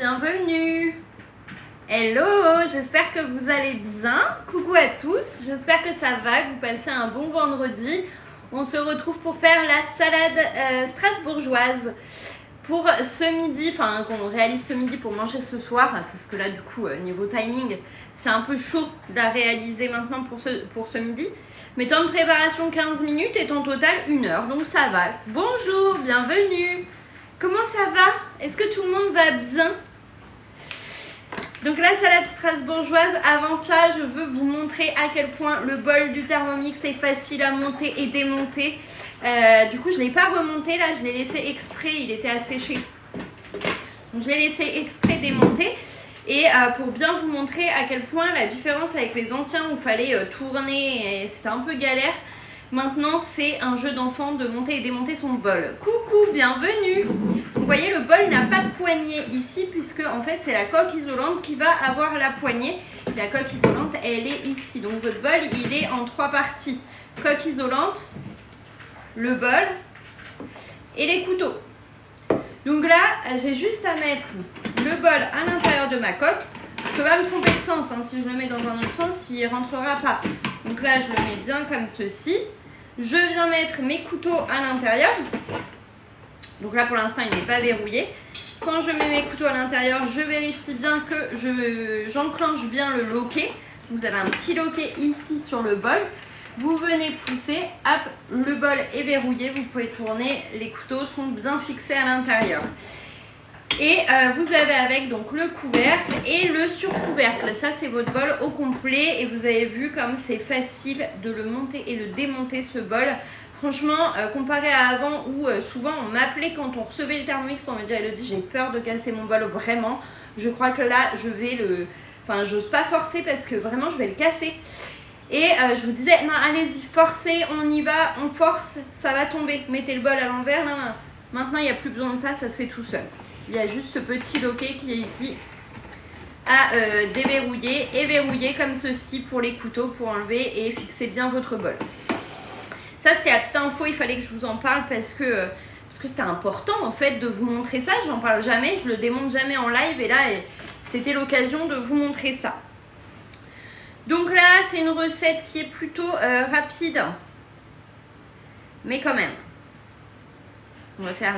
bienvenue. Hello, j'espère que vous allez bien. Coucou à tous, j'espère que ça va, que vous passez un bon vendredi. On se retrouve pour faire la salade strasbourgeoise pour ce midi, enfin qu'on réalise ce midi pour manger ce soir, parce que là du coup niveau timing c'est un peu chaud de la réaliser maintenant pour ce midi. Mais temps de préparation 15 minutes et temps total 1 heure, donc ça va. Bonjour, bienvenue. Comment ça va? Est-ce que tout le monde va bien? Donc la salade strasbourgeoise, avant ça je veux vous montrer à quel point le bol du Thermomix est facile à monter et démonter. Du coup je ne l'ai pas remonté là, je l'ai laissé exprès, il était asséché. Donc je l'ai laissé exprès démonter. Et pour bien vous montrer à quel point la différence avec les anciens où il fallait tourner et c'était un peu galère. Maintenant c'est un jeu d'enfant de monter et démonter son bol. Coucou, bienvenue. Vous voyez le bol n'a pas de poignée ici puisque en fait c'est la coque isolante qui va avoir la poignée. La coque isolante elle est ici. Donc votre bol il est en 3 parties. Coque isolante, le bol et les couteaux. Donc là j'ai juste à mettre le bol à l'intérieur de ma coque. Je ne peux pas me tromper de sens hein. Si je le mets dans un autre sens il ne rentrera pas. Donc là je le mets bien comme ceci. Je viens mettre mes couteaux à l'intérieur. Donc là pour l'instant il n'est pas verrouillé. Quand je mets mes couteaux à l'intérieur, je vérifie bien que j'enclenche bien le loquet. Vous avez un petit loquet ici sur le bol. Vous venez pousser, hop, le bol est verrouillé, vous pouvez tourner, les couteaux sont bien fixés à l'intérieur. Et vous avez avec donc le couvercle et le surcouvercle. Ça c'est votre bol au complet et vous avez vu comme c'est facile de le monter et le démonter ce bol. Franchement, comparé à avant où souvent on m'appelait quand on recevait le Thermomix pour me dire Elodie j'ai peur de casser mon bol, vraiment. Je crois que là je vais le... Enfin j'ose pas forcer parce que vraiment je vais le casser. Et je vous disais non allez-y, forcez, on y va, on force, ça va tomber. Mettez le bol à l'envers, non. Maintenant il n'y a plus besoin de ça, ça se fait tout seul. Il y a juste ce petit loquet qui est ici à déverrouiller et verrouiller comme ceci pour les couteaux pour enlever et fixer bien votre bol. Ça c'était la petite info, il fallait que je vous en parle parce que c'était important en fait de vous montrer ça. J'en parle jamais, je le démonte jamais en live et là c'était l'occasion de vous montrer ça. Donc là c'est une recette qui est plutôt rapide, mais quand même. On va faire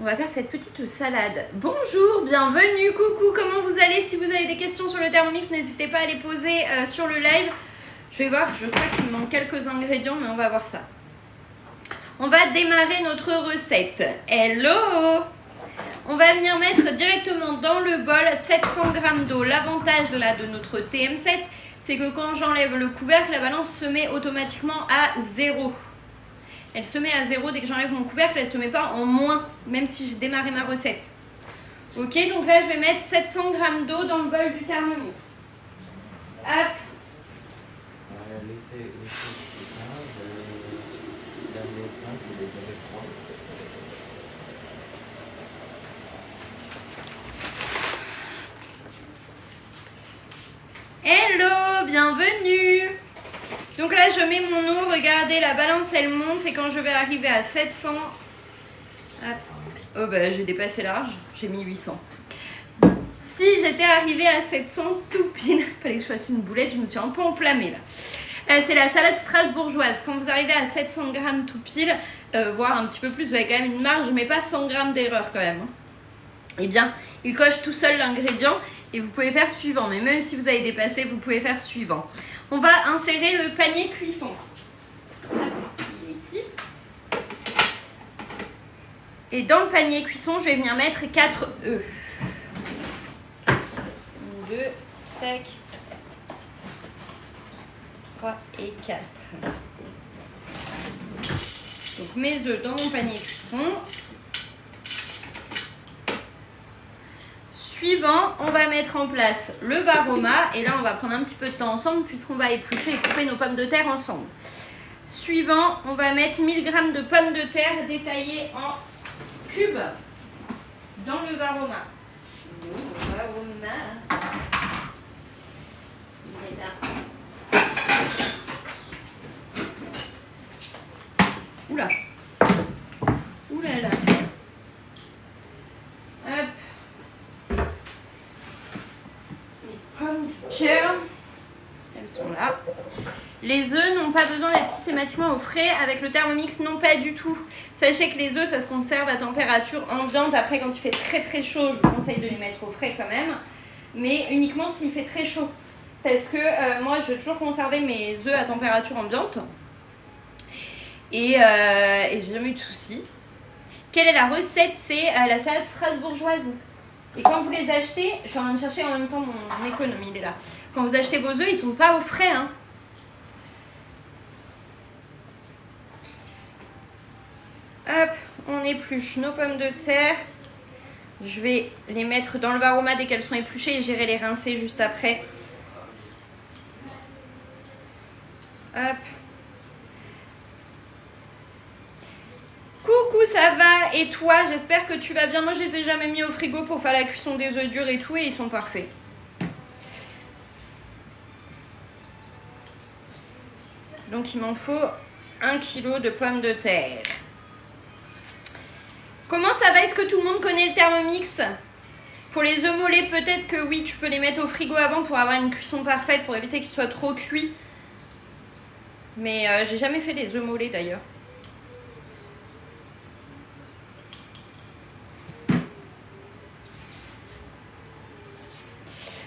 On va faire cette petite salade. Bonjour, bienvenue, coucou, comment vous allez? Si vous avez des questions sur le Thermomix, n'hésitez pas à les poser sur le live. Je vais voir, je crois qu'il me manque quelques ingrédients, mais on va voir ça. On va démarrer notre recette. Hello! On va venir mettre directement dans le bol 700 g d'eau. L'avantage de notre TM7, c'est que quand j'enlève le couvercle, la balance se met automatiquement à 0. Elle se met à 0 dès que j'enlève mon couvercle, elle ne se met pas en moins, même si j'ai démarré ma recette. Ok, donc là je vais mettre 700 g d'eau dans le bol du Thermomix. Hop. Laissez 15, dernier 5, il est déjà 3. Hello, bienvenue. Donc là je mets mon eau, regardez la balance elle monte et quand je vais arriver à 700, oh bah j'ai dépassé large, j'ai mis 800. Si j'étais arrivée à 700 tout pile, il fallait que je fasse une boulette, je me suis un peu enflammée là. C'est la salade strasbourgeoise, quand vous arrivez à 700 g tout pile, voire un petit peu plus, vous avez quand même une marge mais pas 100 g d'erreur quand même. Eh bien il coche tout seul l'ingrédient et vous pouvez faire suivant, mais même si vous avez dépassé vous pouvez faire suivant. On va insérer le panier cuisson. Il est ici. Et dans le panier cuisson, je vais venir mettre 4 œufs. 1, 2, tac. 3 et 4. Donc mes œufs dans mon panier cuisson. Suivant, on va mettre en place le varoma et là on va prendre un petit peu de temps ensemble puisqu'on va éplucher et couper nos pommes de terre ensemble. Suivant, on va mettre 1000 g de pommes de terre détaillées en cubes dans le varoma. Le varoma. Il est là. Oula. Oula là. Hop. Les pommes du cœur. Elles sont là. Les œufs n'ont pas besoin d'être systématiquement au frais avec le Thermomix, non pas du tout. Sachez que les œufs, ça se conserve à température ambiante. Après, quand il fait très très chaud, je vous conseille de les mettre au frais quand même. Mais uniquement s'il fait très chaud. Parce que moi, je vais toujours conserver mes œufs à température ambiante. Et j'ai jamais eu de soucis. Quelle est la recette? C'est la salade strasbourgeoise. Et quand vous les achetez, je suis en train de chercher en même temps mon économie, il est là. Quand vous achetez vos œufs, ils ne sont pas au frais. Hein. Hop, on épluche nos pommes de terre. Je vais les mettre dans le varoma dès qu'elles sont épluchées et j'irai les rincer juste après. Hop. Coucou, ça va? Et toi? J'espère que tu vas bien. Moi, je les ai jamais mis au frigo pour faire la cuisson des œufs durs et tout, et ils sont parfaits. Donc, il m'en faut 1 kg de pommes de terre. Comment ça va? Est-ce que tout le monde connaît le Thermomix? Pour les œufs mollets, peut-être que oui, tu peux les mettre au frigo avant pour avoir une cuisson parfaite, pour éviter qu'ils soient trop cuits. Mais j'ai jamais fait les œufs mollets d'ailleurs.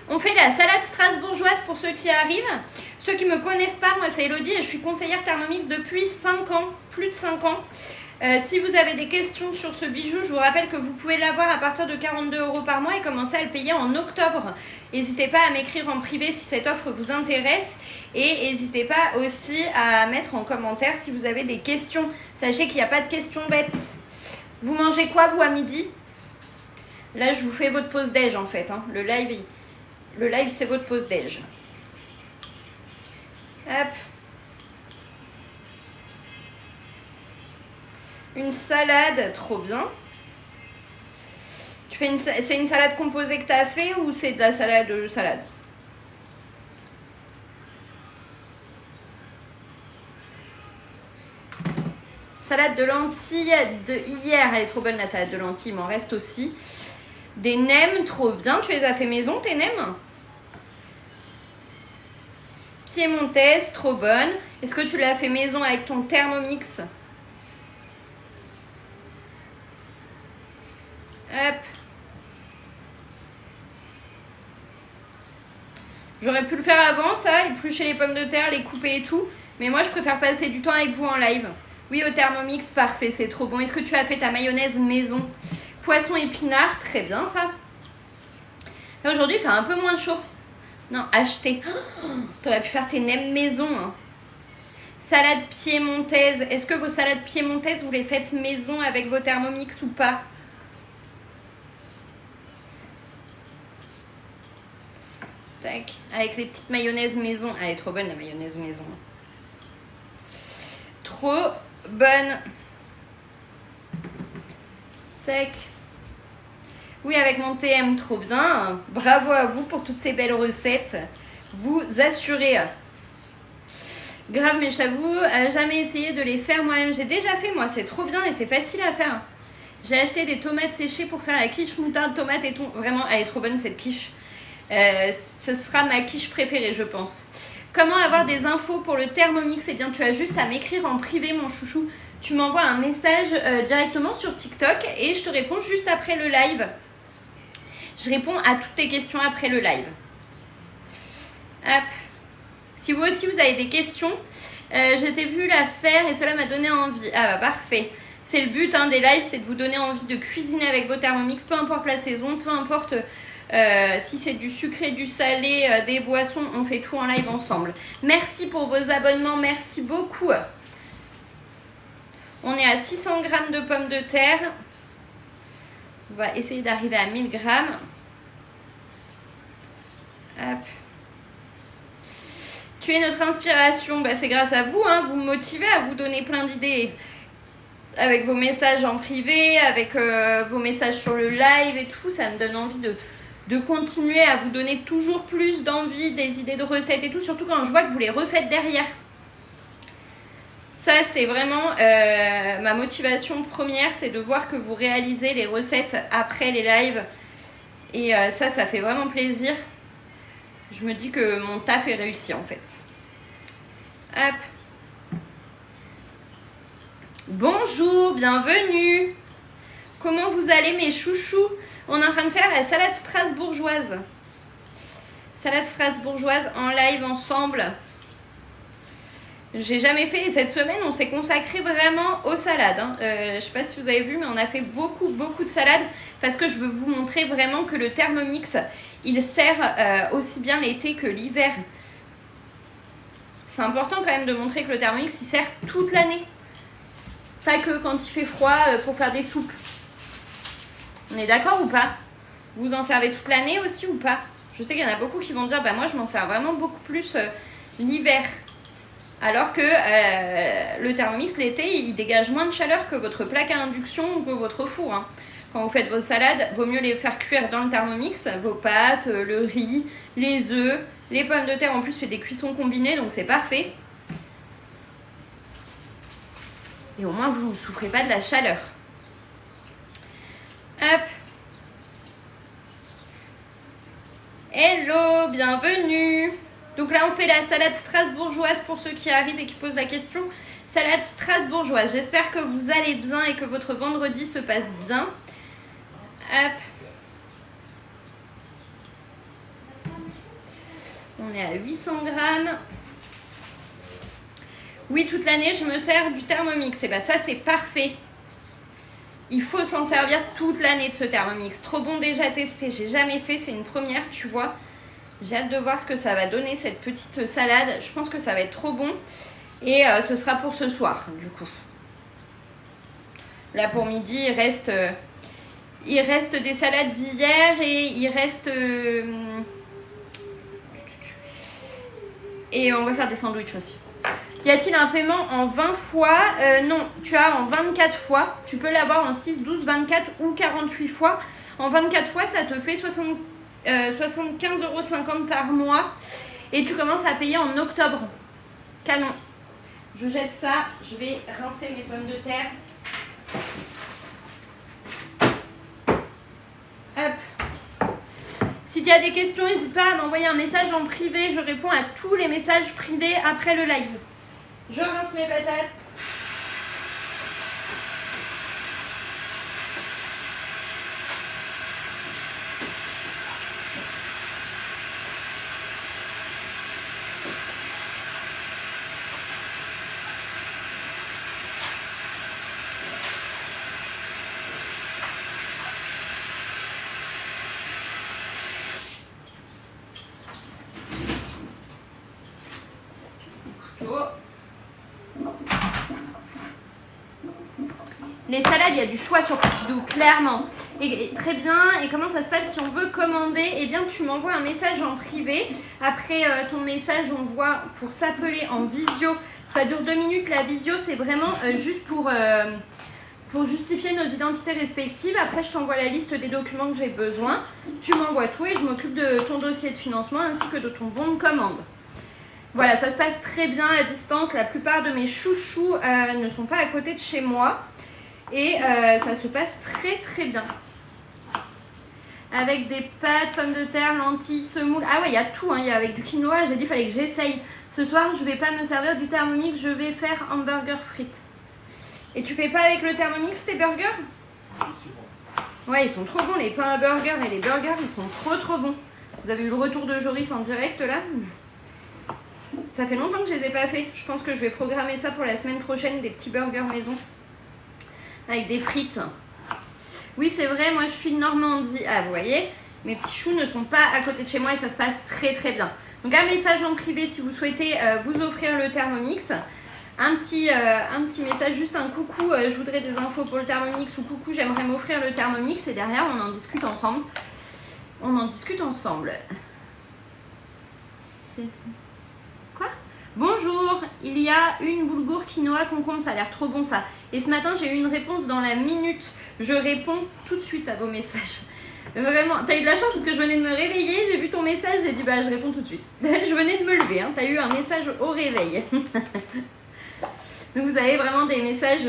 On fait la salade strasbourgeoise pour ceux qui arrivent. Ceux qui ne me connaissent pas, moi c'est Elodie et je suis conseillère Thermomix depuis 5 ans, plus de 5 ans. Si vous avez des questions sur ce bijou, je vous rappelle que vous pouvez l'avoir à partir de 42 € par mois et commencer à le payer en octobre. N'hésitez pas à m'écrire en privé si cette offre vous intéresse et n'hésitez pas aussi à mettre en commentaire si vous avez des questions. Sachez qu'il n'y a pas de questions bêtes. Vous mangez quoi vous à midi? Là je vous fais votre pause déj en fait. Hein. Le live c'est votre pause déj. Hop. Une salade, trop bien. C'est une salade composée que tu as fait ou c'est de la salade Salade de lentilles de hier. Elle est trop bonne la salade de lentilles, il m'en reste aussi. Des nems, trop bien. Tu les as fait maison tes nems? Piémontaise, trop bonne. Est-ce que tu l'as fait maison avec ton Thermomix? Hop. J'aurais pu le faire avant ça, éplucher les pommes de terre, les couper et tout. Mais moi je préfère passer du temps avec vous en live. Oui, au Thermomix, parfait, c'est trop bon. Est-ce que tu as fait ta mayonnaise maison? Poisson épinard, très bien ça. Là aujourd'hui il fait un peu moins chaud. Non, acheter. Oh, t'aurais pu faire tes nems maison. Hein. Salade piémontaise. Est-ce que vos salades piémontaises, vous les faites maison avec vos Thermomix ou pas? Tac. Avec les petites mayonnaises maison. Elle est trop bonne la mayonnaise maison. Trop bonne. Tac. Oui, avec mon TM, trop bien. Bravo à vous pour toutes ces belles recettes. Vous assurez. Grave, mais j'avoue, jamais essayé de les faire moi-même. J'ai déjà fait, moi, c'est trop bien et c'est facile à faire. J'ai acheté des tomates séchées pour faire la quiche moutarde, tomate et tout. Vraiment, elle est trop bonne cette quiche. Ce sera ma quiche préférée, je pense. Comment avoir des infos pour le Thermomix? Eh bien, tu as juste à m'écrire en privé, mon chouchou. Tu m'envoies un message directement sur TikTok et je te réponds juste après le live. Je réponds à toutes tes questions après le live. Hop. Si vous aussi vous avez des questions, je t'ai vu la faire et cela m'a donné envie. Ah bah parfait. C'est le but des lives, c'est de vous donner envie de cuisiner avec vos Thermomix, peu importe la saison, peu importe si c'est du sucré, du salé, des boissons, on fait tout en live ensemble. Merci pour vos abonnements, merci beaucoup. On est à 600 g de pommes de terre. On va essayer d'arriver à 1000 g. Hop. Tu es notre inspiration. Bah, c'est grâce à vous. Vous me motivez à vous donner plein d'idées. Avec vos messages en privé, avec vos messages sur le live et tout. Ça me donne envie de continuer à vous donner toujours plus d'envie, des idées de recettes et tout. Surtout quand je vois que vous les refaites derrière. Ça, c'est vraiment ma motivation première, c'est de voir que vous réalisez les recettes après les lives. Et ça fait vraiment plaisir. Je me dis que mon taf est réussi en fait. Hop. Bonjour, bienvenue. Comment vous allez mes chouchous? On est en train de faire la salade strasbourgeoise. Salade strasbourgeoise en live ensemble. J'ai jamais fait et cette semaine on s'est consacré vraiment aux salades. Je sais pas si vous avez vu mais on a fait beaucoup de salades parce que je veux vous montrer vraiment que le Thermomix il sert aussi bien l'été que l'hiver. C'est important quand même de montrer que le Thermomix il sert toute l'année. Pas que quand il fait froid pour faire des soupes. On est d'accord ou pas? Vous en servez toute l'année aussi ou pas? Je sais qu'il y en a beaucoup qui vont dire bah moi je m'en sers vraiment beaucoup plus l'hiver. Alors que le Thermomix l'été il dégage moins de chaleur que votre plaque à induction ou que votre four. Hein. Quand vous faites vos salades, vaut mieux les faire cuire dans le Thermomix, vos pâtes, le riz, les œufs, les pommes de terre. En plus, c'est des cuissons combinées, donc c'est parfait. Et au moins, vous ne souffrez pas de la chaleur. Hop. Hello, bienvenue. Donc là, on fait la salade strasbourgeoise pour ceux qui arrivent et qui posent la question. Salade strasbourgeoise. J'espère que vous allez bien et que votre vendredi se passe bien. Hop. On est à 800 grammes. Oui, toute l'année, je me sers du Thermomix. Et bien ça, c'est parfait. Il faut s'en servir toute l'année de ce Thermomix. Trop bon, déjà testé. J'ai jamais fait, c'est une première, tu vois. J'ai hâte de voir ce que ça va donner, cette petite salade. Je pense que ça va être trop bon. Et ce sera pour ce soir, du coup. Là, pour midi, il reste des salades d'hier et il reste... Et on va faire des sandwichs aussi. Y a-t-il un paiement en 20 fois? Non, tu as en 24 fois. Tu peux l'avoir en 6, 12, 24 ou 48 fois. En 24 fois, ça te fait 75,50 € par mois. Et tu commences à payer en octobre. Canon. Je jette ça. Je vais rincer mes pommes de terre. Hop. Si tu as des questions, n'hésite pas à m'envoyer un message en privé. Je réponds à tous les messages privés après le live. Je rince mes patates. Les salades, il y a du choix sur Cookidoo, clairement. Et très bien. Et comment ça se passe si on veut commander? Eh bien, tu m'envoies un message en privé. Après ton message, on voit pour s'appeler en visio. Ça dure 2 minutes. La visio, c'est vraiment juste pour justifier nos identités respectives. Après, je t'envoie la liste des documents que j'ai besoin. Tu m'envoies tout et je m'occupe de ton dossier de financement ainsi que de ton bon de commande. Voilà, ça se passe très bien à distance. La plupart de mes chouchous ne sont pas à côté de chez moi. Et ça se passe très bien. Avec des pâtes, pommes de terre, lentilles, semoule. Ah ouais, il y a tout, hein. Il y a avec du quinoa. J'ai dit qu'il fallait que j'essaye. Ce soir, je ne vais pas me servir du Thermomix. Je vais faire hamburger frites. Et tu fais pas avec le Thermomix tes burgers? Ouais, ils sont trop bons. Les pains à burger et les burgers, ils sont trop bons. Vous avez eu le retour de Joris en direct là? Ça fait longtemps que je les ai pas fait. Je pense que je vais programmer ça pour la semaine prochaine. Des petits burgers maison. Avec des frites. Oui, c'est vrai, moi je suis de Normandie. Ah, vous voyez, mes petits choux ne sont pas à côté de chez moi et ça se passe très bien. Donc un message en privé si vous souhaitez vous offrir le Thermomix. Un petit message, juste un coucou, je voudrais des infos pour le Thermomix ou coucou, j'aimerais m'offrir le Thermomix. Et derrière, on en discute ensemble. Quoi? Bonjour, il y a une boulgour quinoa concombre, ça a l'air trop bon ça. Et ce matin, j'ai eu une réponse dans la minute. Je réponds tout de suite à vos messages. Vraiment, t'as eu de la chance parce que je venais de me réveiller, j'ai vu ton message, j'ai dit bah je réponds tout de suite. Je venais de me lever, hein. T'as eu un message au réveil. Donc vous avez vraiment des messages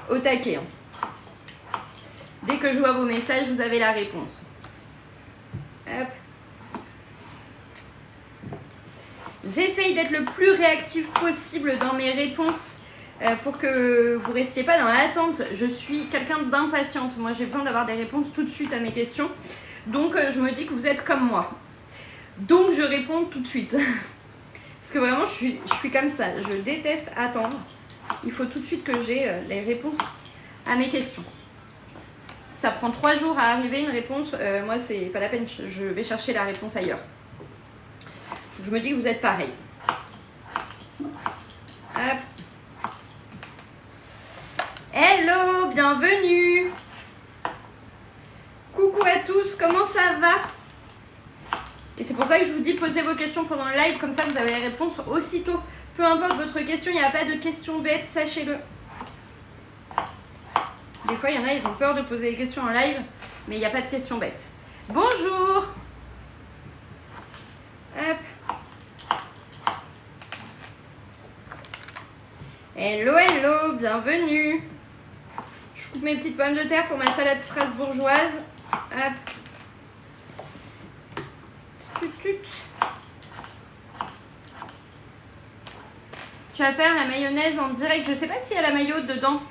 au taquet. Hein. Dès que je vois vos messages, vous avez la réponse. Hop. J'essaye d'être le plus réactif possible dans mes réponses pour que vous ne restiez pas dans l'attente. Je suis quelqu'un d'impatiente. Moi, j'ai besoin d'avoir des réponses tout de suite à mes questions. Donc, je me dis que vous êtes comme moi. Donc, je réponds tout de suite. Parce que vraiment, je suis comme ça. Je déteste attendre. Il faut tout de suite que j'ai les réponses à mes questions. Ça prend 3 jours à arriver une réponse. Moi, c'est pas la peine. Je vais chercher la réponse ailleurs. Je me dis que vous êtes pareil. Hop. Hello, bienvenue. Coucou à tous, comment ça va? Et c'est pour ça que je vous dis posez vos questions pendant le live, comme ça vous avez les réponses aussitôt. Peu importe votre question, il n'y a pas de questions bêtes, sachez-le. Des fois, il y en a, ils ont peur de poser des questions en live, mais il n'y a pas de questions bêtes. Bonjour. Hop. Hello, hello, bienvenue. Je coupe mes petites pommes de terre pour ma salade strasbourgeoise. Hop. Tu vas faire la mayonnaise en direct. Je sais pas s'il y a la mayo dedans.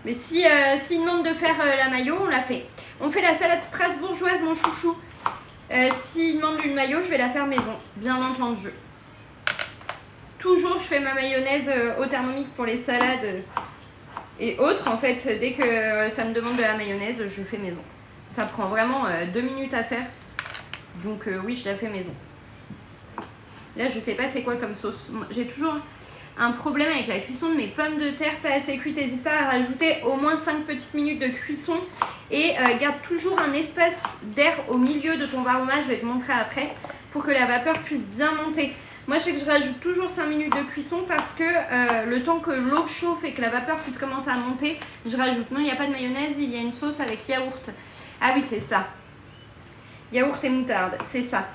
Mais s'il demande de faire la mayo, on la fait. On fait la salade strasbourgeoise, mon chouchou. S'il demande une mayo, je vais la faire maison, bien entendu. Toujours, je fais ma mayonnaise au Thermomix pour les salades et autres. En fait, dès que ça me demande de la mayonnaise, je fais maison. Ça prend vraiment 2 minutes à faire. Donc oui, je la fais maison. Là, je sais pas c'est quoi comme sauce. J'ai toujours un problème avec la cuisson de mes pommes de terre pas assez cuites. N'hésite pas à rajouter au moins 5 petites minutes de cuisson. Et garde toujours un espace d'air au milieu de ton varoma. Je vais te montrer après. Pour que la vapeur puisse bien monter. Moi, je sais que je rajoute toujours 5 minutes de cuisson parce que le temps que l'eau chauffe et que la vapeur puisse commencer à monter, je rajoute. Non, il n'y a pas de mayonnaise, il y a une sauce avec yaourt. Ah oui, c'est ça. Yaourt et moutarde, c'est ça.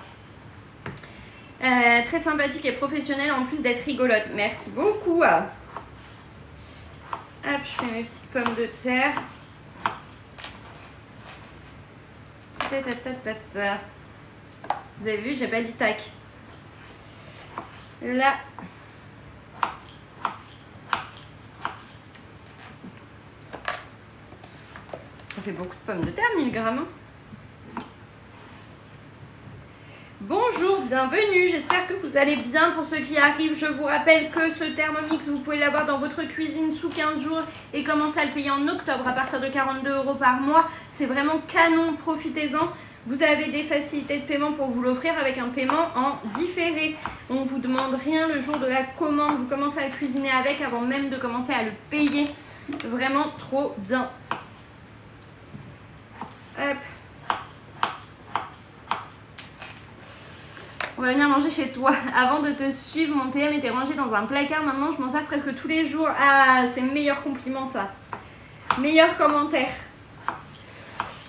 Très sympathique et professionnelle en plus d'être rigolote. Merci beaucoup. Hop, je fais mes petites pommes de terre. Vous avez vu, j'ai pas dit tac. Là. Ça fait beaucoup de pommes de terre, 1000 grammes. Bonjour, bienvenue, j'espère que vous allez bien. Pour ceux qui arrivent, je vous rappelle que ce Thermomix, vous pouvez l'avoir dans votre cuisine sous 15 jours et commencer à le payer en octobre à partir de 42 € par mois. C'est vraiment canon, profitez-en. Vous avez des facilités de paiement pour vous l'offrir avec un paiement en différé. On ne vous demande rien le jour de la commande. Vous commencez à le cuisiner avec avant même de commencer à le payer. Vraiment trop bien. Hop. On va venir manger chez toi. Avant de te suivre, mon TM était rangé dans un placard. Maintenant, je m'en sers presque tous les jours. Ah, c'est meilleur compliment ça. Meilleur commentaire.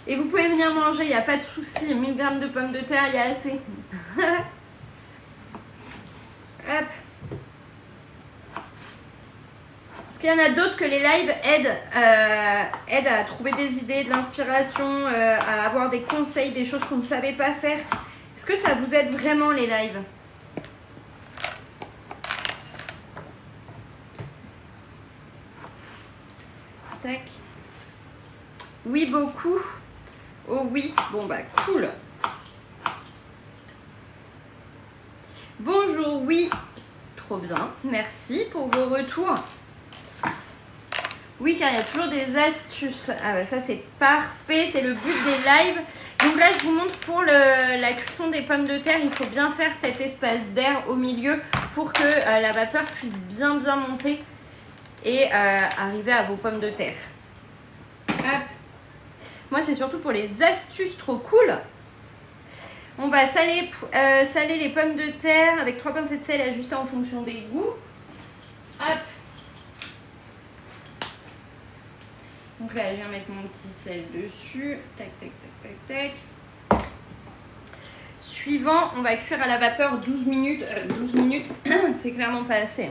Et vous pouvez venir manger, il n'y a pas de souci. 1000 grammes de pommes de terre, il y a assez. Hop. Est-ce qu'il y en a d'autres que les lives aident à trouver des idées, de l'inspiration, à avoir des conseils, des choses qu'on ne savait pas faire? Est-ce que ça vous aide vraiment les lives? Tac. Oui, beaucoup. Oh oui, bon bah cool. Bonjour, oui. Trop bien, merci pour vos retours. Oui, car il y a toujours des astuces. Ah bah ça c'est parfait, c'est le but des lives. Donc là je vous montre pour la cuisson des pommes de terre, il faut bien faire cet espace d'air au milieu pour que la vapeur puisse bien monter et arriver à vos pommes de terre. Hop. Moi c'est surtout pour les astuces trop cool. On va saler les pommes de terre avec 3 pincées de sel ajustées en fonction des goûts. Hop. Donc là, je viens mettre mon petit sel dessus. Tac, tac, tac, tac, tac. Suivant, on va cuire à la vapeur 12 minutes. 12 minutes, c'est clairement pas assez.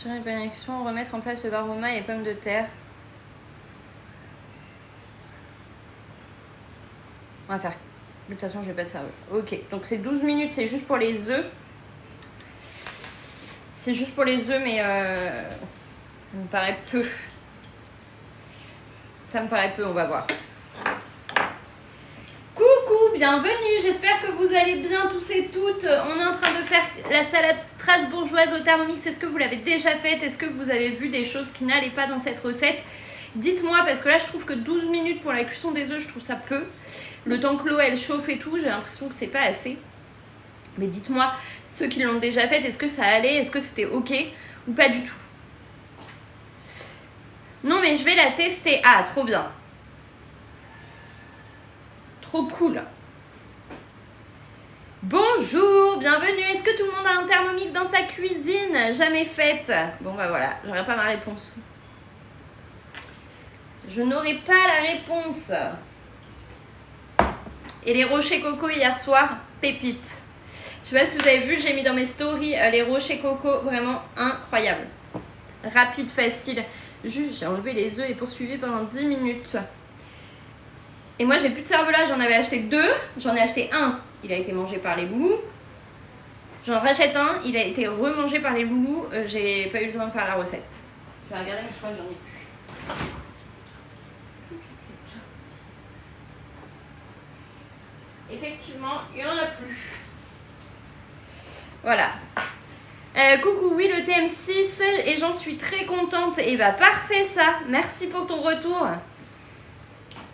Tirer une bonne action, remettre en place le varoma et les pommes de terre. On va faire... De toute façon, je vais pas de cerveau. Ok, donc c'est 12 minutes, c'est juste pour les œufs. C'est juste pour les œufs, mais ça me paraît peu. Ça me paraît peu, on va voir. Coucou, bienvenue, j'espère que vous allez bien tous et toutes. On est en train de faire la salade strasbourgeoise au Thermomix. Est-ce que vous l'avez déjà faite? Est-ce que vous avez vu des choses qui n'allaient pas dans cette recette? Dites-moi, parce que là je trouve que 12 minutes pour la cuisson des œufs, je trouve ça peu. Le temps que l'eau elle chauffe et tout, j'ai l'impression que c'est pas assez. Mais dites-moi, ceux qui l'ont déjà faite, est-ce que ça allait? Est-ce que c'était ok ou pas du tout? Non mais je vais la tester. Ah, trop bien. Trop cool. Bonjour, bienvenue. Est-ce que tout le monde a un Thermomix dans sa cuisine? Jamais faite. Bon bah voilà, j'aurai pas ma réponse. Je n'aurai pas la réponse. Et les rochers coco hier soir, pépite. Je sais pas si vous avez vu, j'ai mis dans mes stories les rochers coco, vraiment incroyable. Rapide, facile. Juste, j'ai enlevé les œufs et poursuivi pendant 10 minutes. Et moi, j'ai plus de cervelas, j'en avais acheté 2. J'en ai acheté un, il a été mangé par les loulous. J'en rachète un, il a été remangé par les loulous. J'ai pas eu le temps de faire la recette. Je vais regarder, mais je crois que j'en ai plus. Effectivement, il n'y en a plus. Voilà. Coucou, oui, le TM6 et j'en suis très contente. Et bah parfait ça. Merci pour ton retour.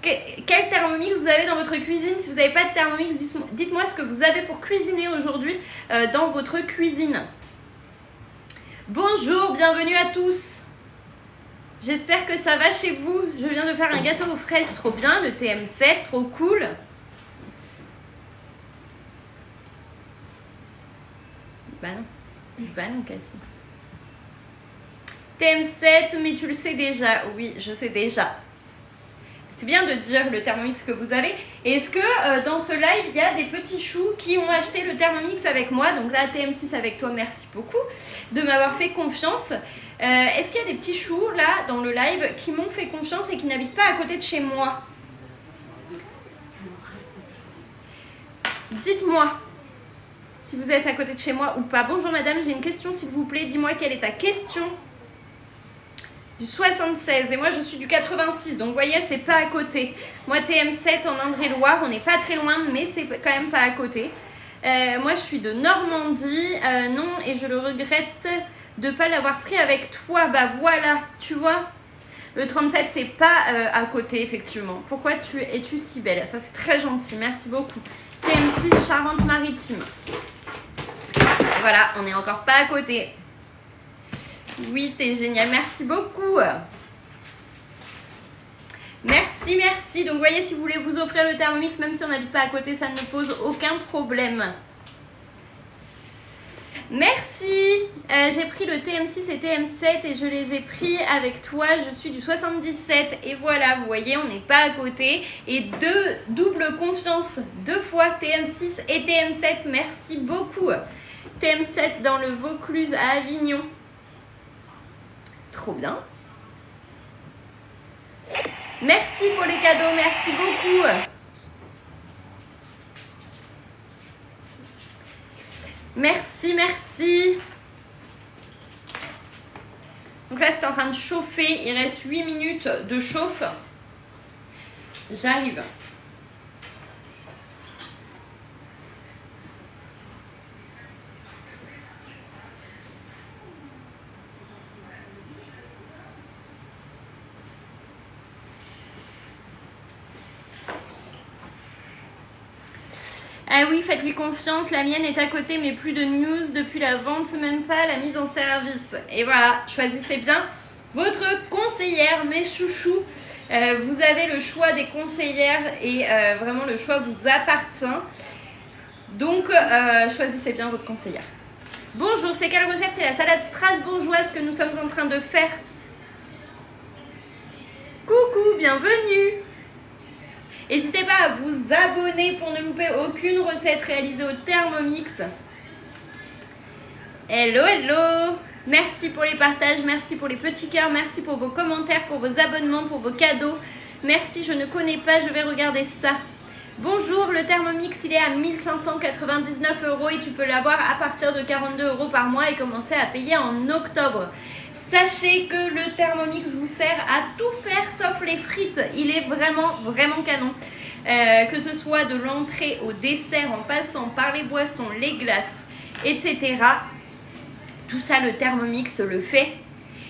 Quel Thermomix vous avez dans votre cuisine? Si vous n'avez pas de Thermomix, dites-moi ce que vous avez pour cuisiner aujourd'hui dans votre cuisine. Bonjour, bienvenue à tous. J'espère que ça va chez vous. Je viens de faire un gâteau aux fraises, trop bien. Le TM7, trop cool. Bah non, Cassie. TM7, mais tu le sais déjà. Oui, je sais déjà. C'est bien de dire le Thermomix que vous avez. Est-ce que dans ce live, il y a des petits choux qui ont acheté le Thermomix avec moi? Donc là, TM6 avec toi, merci beaucoup de m'avoir fait confiance. Est-ce qu'il y a des petits choux là dans le live qui m'ont fait confiance et qui n'habitent pas à côté de chez moi? Dites-moi si vous êtes à côté de chez moi ou pas. Bonjour madame, j'ai une question s'il vous plaît. Dis-moi quelle est ta question. Du 76 et moi je suis du 86, donc vous voyez c'est pas à côté. Moi TM7 en Indre-et-Loire, on n'est pas très loin mais c'est quand même pas à côté. Moi je suis de Normandie, non, et je le regrette de pas l'avoir pris avec toi. Bah voilà, tu vois, le 37 c'est pas à côté effectivement. Pourquoi es-tu si belle? Ça c'est très gentil, merci beaucoup. TM6 Charente-Maritime. Voilà, on n'est encore pas à côté. Oui, t'es génial. Merci beaucoup. Merci, merci. Donc, vous voyez, si vous voulez vous offrir le Thermomix, même si on n'habite pas à côté, ça ne pose aucun problème. Merci. J'ai pris le TM6 et TM7 et je les ai pris avec toi. Je suis du 77. Et voilà, vous voyez, on n'est pas à côté. Et double confiance. 2 fois TM6 et TM7. Merci beaucoup. TM7 dans le Vaucluse à Avignon. Trop bien. Merci pour les cadeaux, merci beaucoup. Merci, merci. Donc là, c'est en train de chauffer. Il reste 8 minutes de chauffe. J'arrive. Ah oui, faites-lui confiance, la mienne est à côté, mais plus de news depuis la vente, même pas la mise en service. Et voilà, choisissez bien votre conseillère, mes chouchous. Vous avez le choix des conseillères et vraiment le choix vous appartient. Donc, choisissez bien votre conseillère. Bonjour, c'est quelle recette? C'est la salade strasbourgeoise que nous sommes en train de faire. Coucou, bienvenue. N'hésitez pas à vous abonner pour ne louper aucune recette réalisée au Thermomix. Hello, hello. Merci pour les partages, merci pour les petits cœurs, merci pour vos commentaires, pour vos abonnements, pour vos cadeaux. Merci, je ne connais pas, je vais regarder ça. Bonjour, le Thermomix, il est à 1599 € et tu peux l'avoir à partir de 42 € par mois et commencer à payer en octobre. Sachez que le Thermomix vous sert à tout faire sauf les frites. Il est vraiment, vraiment canon. Que ce soit de l'entrée au dessert en passant par les boissons, les glaces, etc. Tout ça, le Thermomix le fait.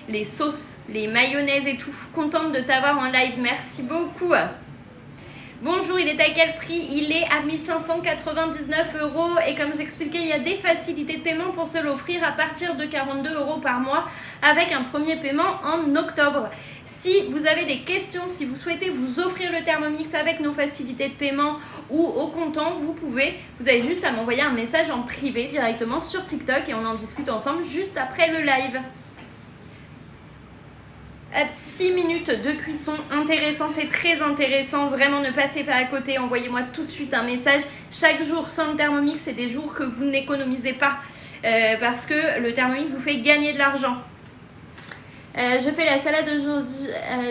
Les sauces, les mayonnaises et tout. Contente de t'avoir en live. Merci beaucoup. Bonjour, il est à quel prix? Il est à 1599 € et comme j'expliquais, il y a des facilités de paiement pour se l'offrir à partir de 42 € par mois avec un premier paiement en octobre. Si vous avez des questions, si vous souhaitez vous offrir le Thermomix avec nos facilités de paiement ou au comptant, vous avez juste à m'envoyer un message en privé directement sur TikTok et on en discute ensemble juste après le live. 6 minutes de cuisson, intéressant, c'est très intéressant, vraiment ne passez pas à côté, envoyez-moi tout de suite un message. Chaque jour sans le Thermomix, c'est des jours que vous n'économisez pas parce que le Thermomix vous fait gagner de l'argent. Je fais la salade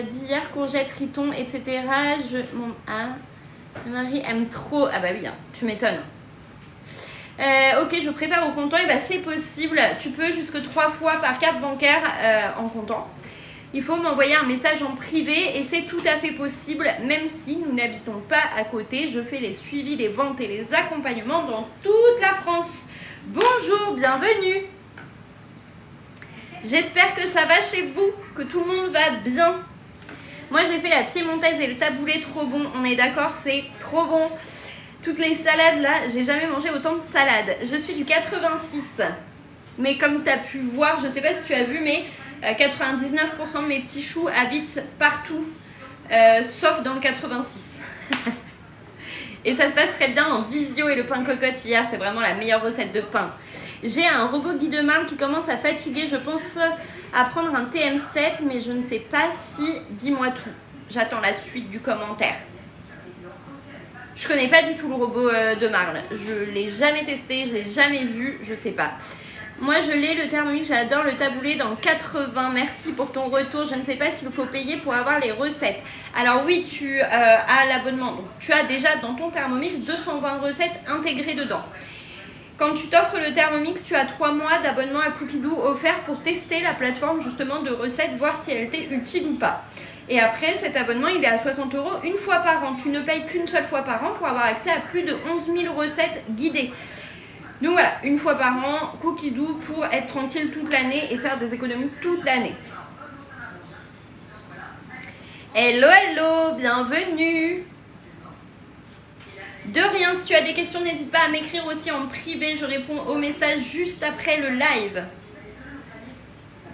d'hier, courgettes, ritons, etc. Mon mari aime trop, ah bah oui, hein, tu m'étonnes. Ok, je préfère au comptant, et bah c'est possible, tu peux jusque 3 fois par carte bancaire en comptant. Il faut m'envoyer un message en privé et c'est tout à fait possible, même si nous n'habitons pas à côté. Je fais les suivis, les ventes et les accompagnements dans toute la France. Bonjour, bienvenue. J'espère que ça va chez vous, que tout le monde va bien. Moi, j'ai fait la piémontaise et le taboulé, trop bon. On est d'accord, c'est trop bon. Toutes les salades là, j'ai jamais mangé autant de salades. Je suis du 86. Mais comme tu as pu voir, je sais pas si tu as vu, mais 99% de mes petits choux habitent partout, sauf dans le 86. Et ça se passe très bien en visio et le pain cocotte hier, c'est vraiment la meilleure recette de pain. J'ai un robot Guy de Marne qui commence à fatiguer, je pense à prendre un TM7, mais je ne sais pas si, dis-moi tout. J'attends la suite du commentaire. Je connais pas du tout le robot de Marne, je l'ai jamais testé, je l'ai jamais vu, je sais pas. Moi je l'ai, le Thermomix, j'adore le taboulé dans 80. Merci pour ton retour. Je ne sais pas s'il faut payer pour avoir les recettes. Alors oui, tu as l'abonnement. Tu as déjà dans ton Thermomix 220 recettes intégrées dedans. Quand tu t'offres le Thermomix, tu as 3 mois d'abonnement à Cookidoo offert pour tester la plateforme justement de recettes, voir si elle était utile ou pas. Et après, cet abonnement, il est à 60 € une fois par an. Tu ne payes qu'une seule fois par an pour avoir accès à plus de 11 000 recettes guidées. Donc voilà, une fois par an, Cookidoo pour être tranquille toute l'année et faire des économies toute l'année. Hello, hello, bienvenue. De rien, si tu as des questions, n'hésite pas à m'écrire aussi en privé. Je réponds aux messages juste après le live.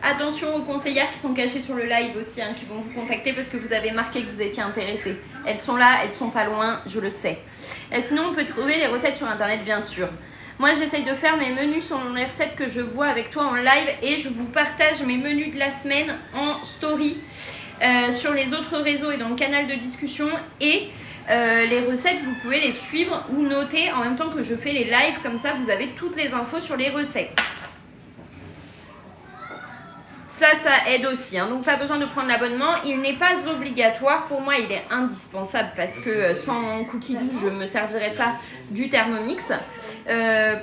Attention aux conseillères qui sont cachées sur le live aussi, hein, qui vont vous contacter parce que vous avez marqué que vous étiez intéressés. Elles sont là, elles sont pas loin, je le sais. Sinon, on peut trouver les recettes sur internet, bien sûr. Moi, j'essaye de faire mes menus selon les recettes que je vois avec toi en live et je vous partage mes menus de la semaine en story sur les autres réseaux et dans le canal de discussion. Et les recettes, vous pouvez les suivre ou noter en même temps que je fais les lives. Comme ça, vous avez toutes les infos sur les recettes. Ça aide aussi, hein. Donc pas besoin de prendre l'abonnement. Il n'est pas obligatoire. Pour moi, il est indispensable parce que sans Cookidoo, je ne me servirais pas du Thermomix.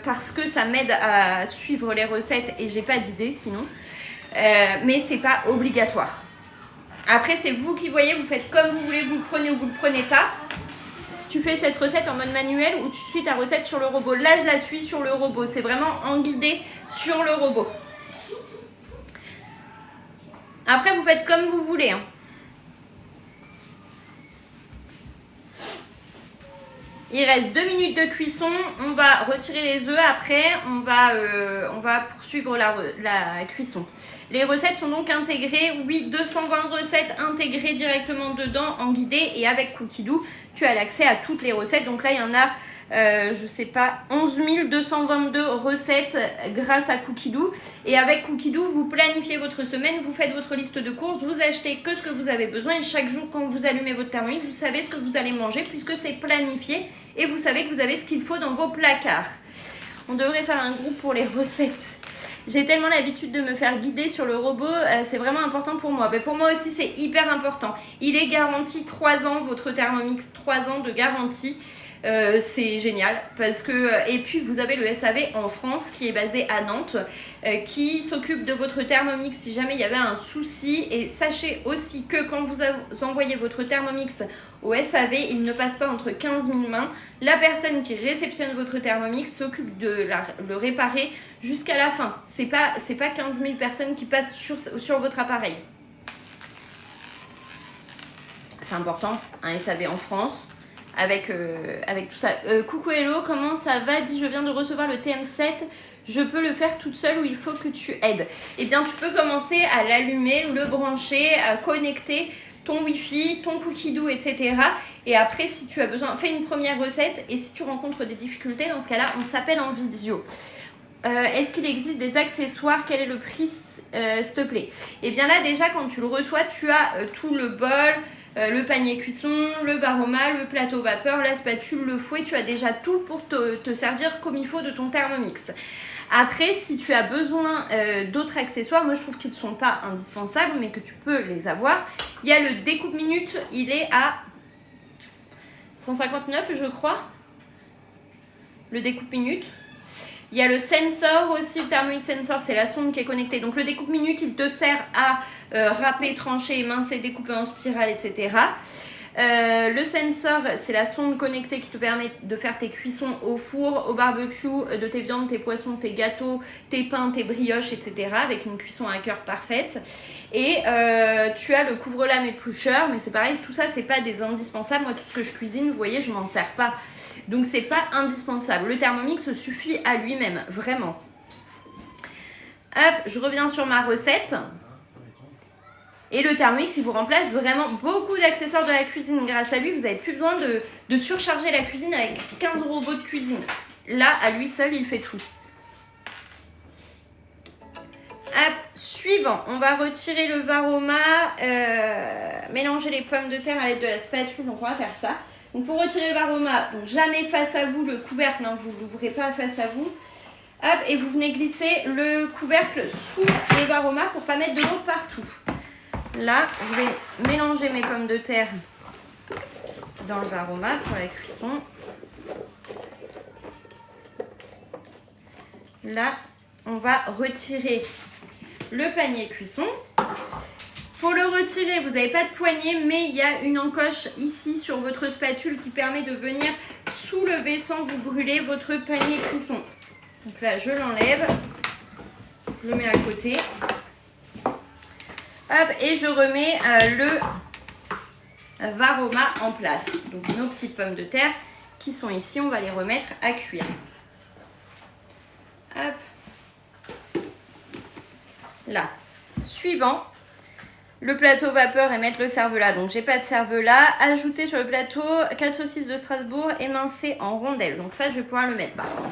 Parce que ça m'aide à suivre les recettes et j'ai pas d'idée sinon. Mais c'est pas obligatoire. Après, c'est vous qui voyez, vous faites comme vous voulez, vous le prenez ou vous le prenez pas. Tu fais cette recette en mode manuel ou tu suis ta recette sur le robot. Là, je la suis sur le robot. C'est vraiment en guidé sur le robot. Après, vous faites comme vous voulez, hein. Il reste 2 minutes de cuisson. On va retirer les œufs. Après, on va poursuivre la cuisson. Les recettes sont donc intégrées. Oui, 220 recettes intégrées directement dedans en guidé. Et avec Cookidoo, tu as l'accès à toutes les recettes. Donc là, il y en a, je sais pas, 11 222 recettes grâce à Cookidoo. Et avec Cookidoo, vous planifiez votre semaine, vous faites votre liste de courses, vous achetez que ce que vous avez besoin. Et chaque jour, quand vous allumez votre Thermomix, vous savez ce que vous allez manger puisque c'est planifié. Et vous savez que vous avez ce qu'il faut dans vos placards. On devrait faire un groupe pour les recettes. J'ai tellement l'habitude de me faire guider sur le robot, c'est vraiment important pour moi. Mais pour moi aussi, c'est hyper important. Il est garanti 3 ans, votre Thermomix, 3 ans de garantie. C'est génial parce que et puis vous avez le SAV en France qui est basé à Nantes qui s'occupe de votre Thermomix si jamais il y avait un souci. Et sachez aussi que quand vous envoyez votre Thermomix au SAV, il ne passe pas entre 15 000 mains. La personne qui réceptionne votre Thermomix s'occupe de le réparer jusqu'à la fin. C'est pas 15 000 personnes qui passent sur votre appareil. C'est important, un SAV en France. Avec tout ça. Coucou Hello, comment ça va? Dis, je viens de recevoir le TM7. Je peux le faire toute seule ou il faut que tu aides? Eh bien, tu peux commencer à l'allumer, le brancher, à connecter ton Wi-Fi, ton Cookidoo, etc. Et après, si tu as besoin, fais une première recette. Et si tu rencontres des difficultés, dans ce cas-là, on s'appelle en visio. Est-ce qu'il existe des accessoires? Quel est le prix, s'il te plaît? Eh bien là, déjà, quand tu le reçois, tu as tout le bol, le panier cuisson, le varoma, le plateau vapeur, la spatule, le fouet. Tu as déjà tout pour te servir comme il faut de ton Thermomix. Après, si tu as besoin d'autres accessoires, moi je trouve qu'ils ne sont pas indispensables, mais que tu peux les avoir. Il y a le découpe minute, il est à 159, je crois. Le découpe minute. Il y a le sensor aussi, le Thermomix sensor, c'est la sonde qui est connectée. Donc le découpe minute, il te sert à râper, trancher, émincer, découper en spirale, etc. Le sensor, c'est la sonde connectée qui te permet de faire tes cuissons au four, au barbecue, de tes viandes, tes poissons, tes gâteaux, tes pains, tes brioches, etc. avec une cuisson à cœur parfaite. Et tu as le couvre-lame éplucheur, mais c'est pareil, tout ça, c'est pas des indispensables. Moi, tout ce que je cuisine, vous voyez, je m'en sers pas. Donc, c'est pas indispensable. Le Thermomix suffit à lui-même, vraiment. Hop, je reviens sur ma recette. Et le Thermomix, il vous remplace vraiment beaucoup d'accessoires de la cuisine. Grâce à lui, vous n'avez plus besoin de surcharger la cuisine avec 15 robots de cuisine. Là, à lui seul, il fait tout. Hop, suivant, on va retirer le varoma, mélanger les pommes de terre à l'aide de la spatule. Donc, on va faire ça. Donc, pour retirer le varoma, donc jamais face à vous le couvercle, hein, vous ne l'ouvrez pas face à vous. Hop, et vous venez glisser le couvercle sous le varoma pour ne pas mettre de l'eau partout. Là, je vais mélanger mes pommes de terre dans le varoma pour la cuisson. Là, on va retirer le panier cuisson. Pour le retirer, vous n'avez pas de poignée, mais il y a une encoche ici sur votre spatule qui permet de venir soulever sans vous brûler votre panier cuisson. Donc là, je l'enlève, je le mets à côté. Hop, et je remets le varoma en place. Donc nos petites pommes de terre qui sont ici, on va les remettre à cuire. Hop. Là. Suivant, le plateau vapeur et mettre le cervelas. Donc j'ai pas de cervelas. Ajouter sur le plateau 4 saucisses de Strasbourg émincées en rondelles. Donc ça, je vais pouvoir le mettre par contre.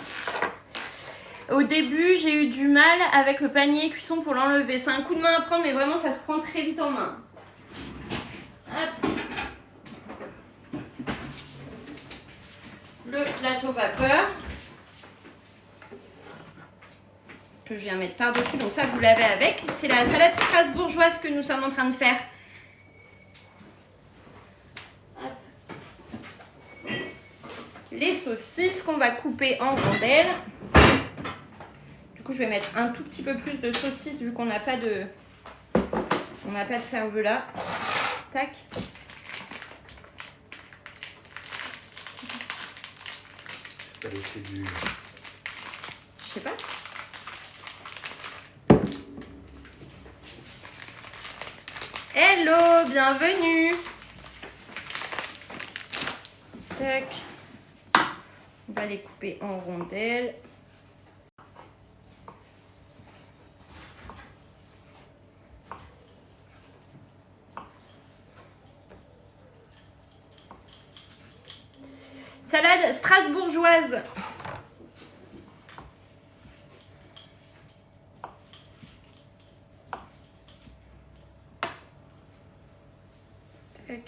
Au début, j'ai eu du mal avec le panier cuisson pour l'enlever. C'est un coup de main à prendre, mais vraiment, ça se prend très vite en main. Hop. Le plateau vapeur que je viens mettre par-dessus. Donc ça, vous l'avez avec. C'est la salade strasbourgeoise que nous sommes en train de faire. Hop. Les saucisses qu'on va couper en rondelles. Je vais mettre un tout petit peu plus de saucisses vu qu'on n'a pas de cervelas. Tac. T'as laissé du... Je sais pas. Hello, bienvenue. Tac. On va les couper en rondelles. Salade strasbourgeoise. Tac.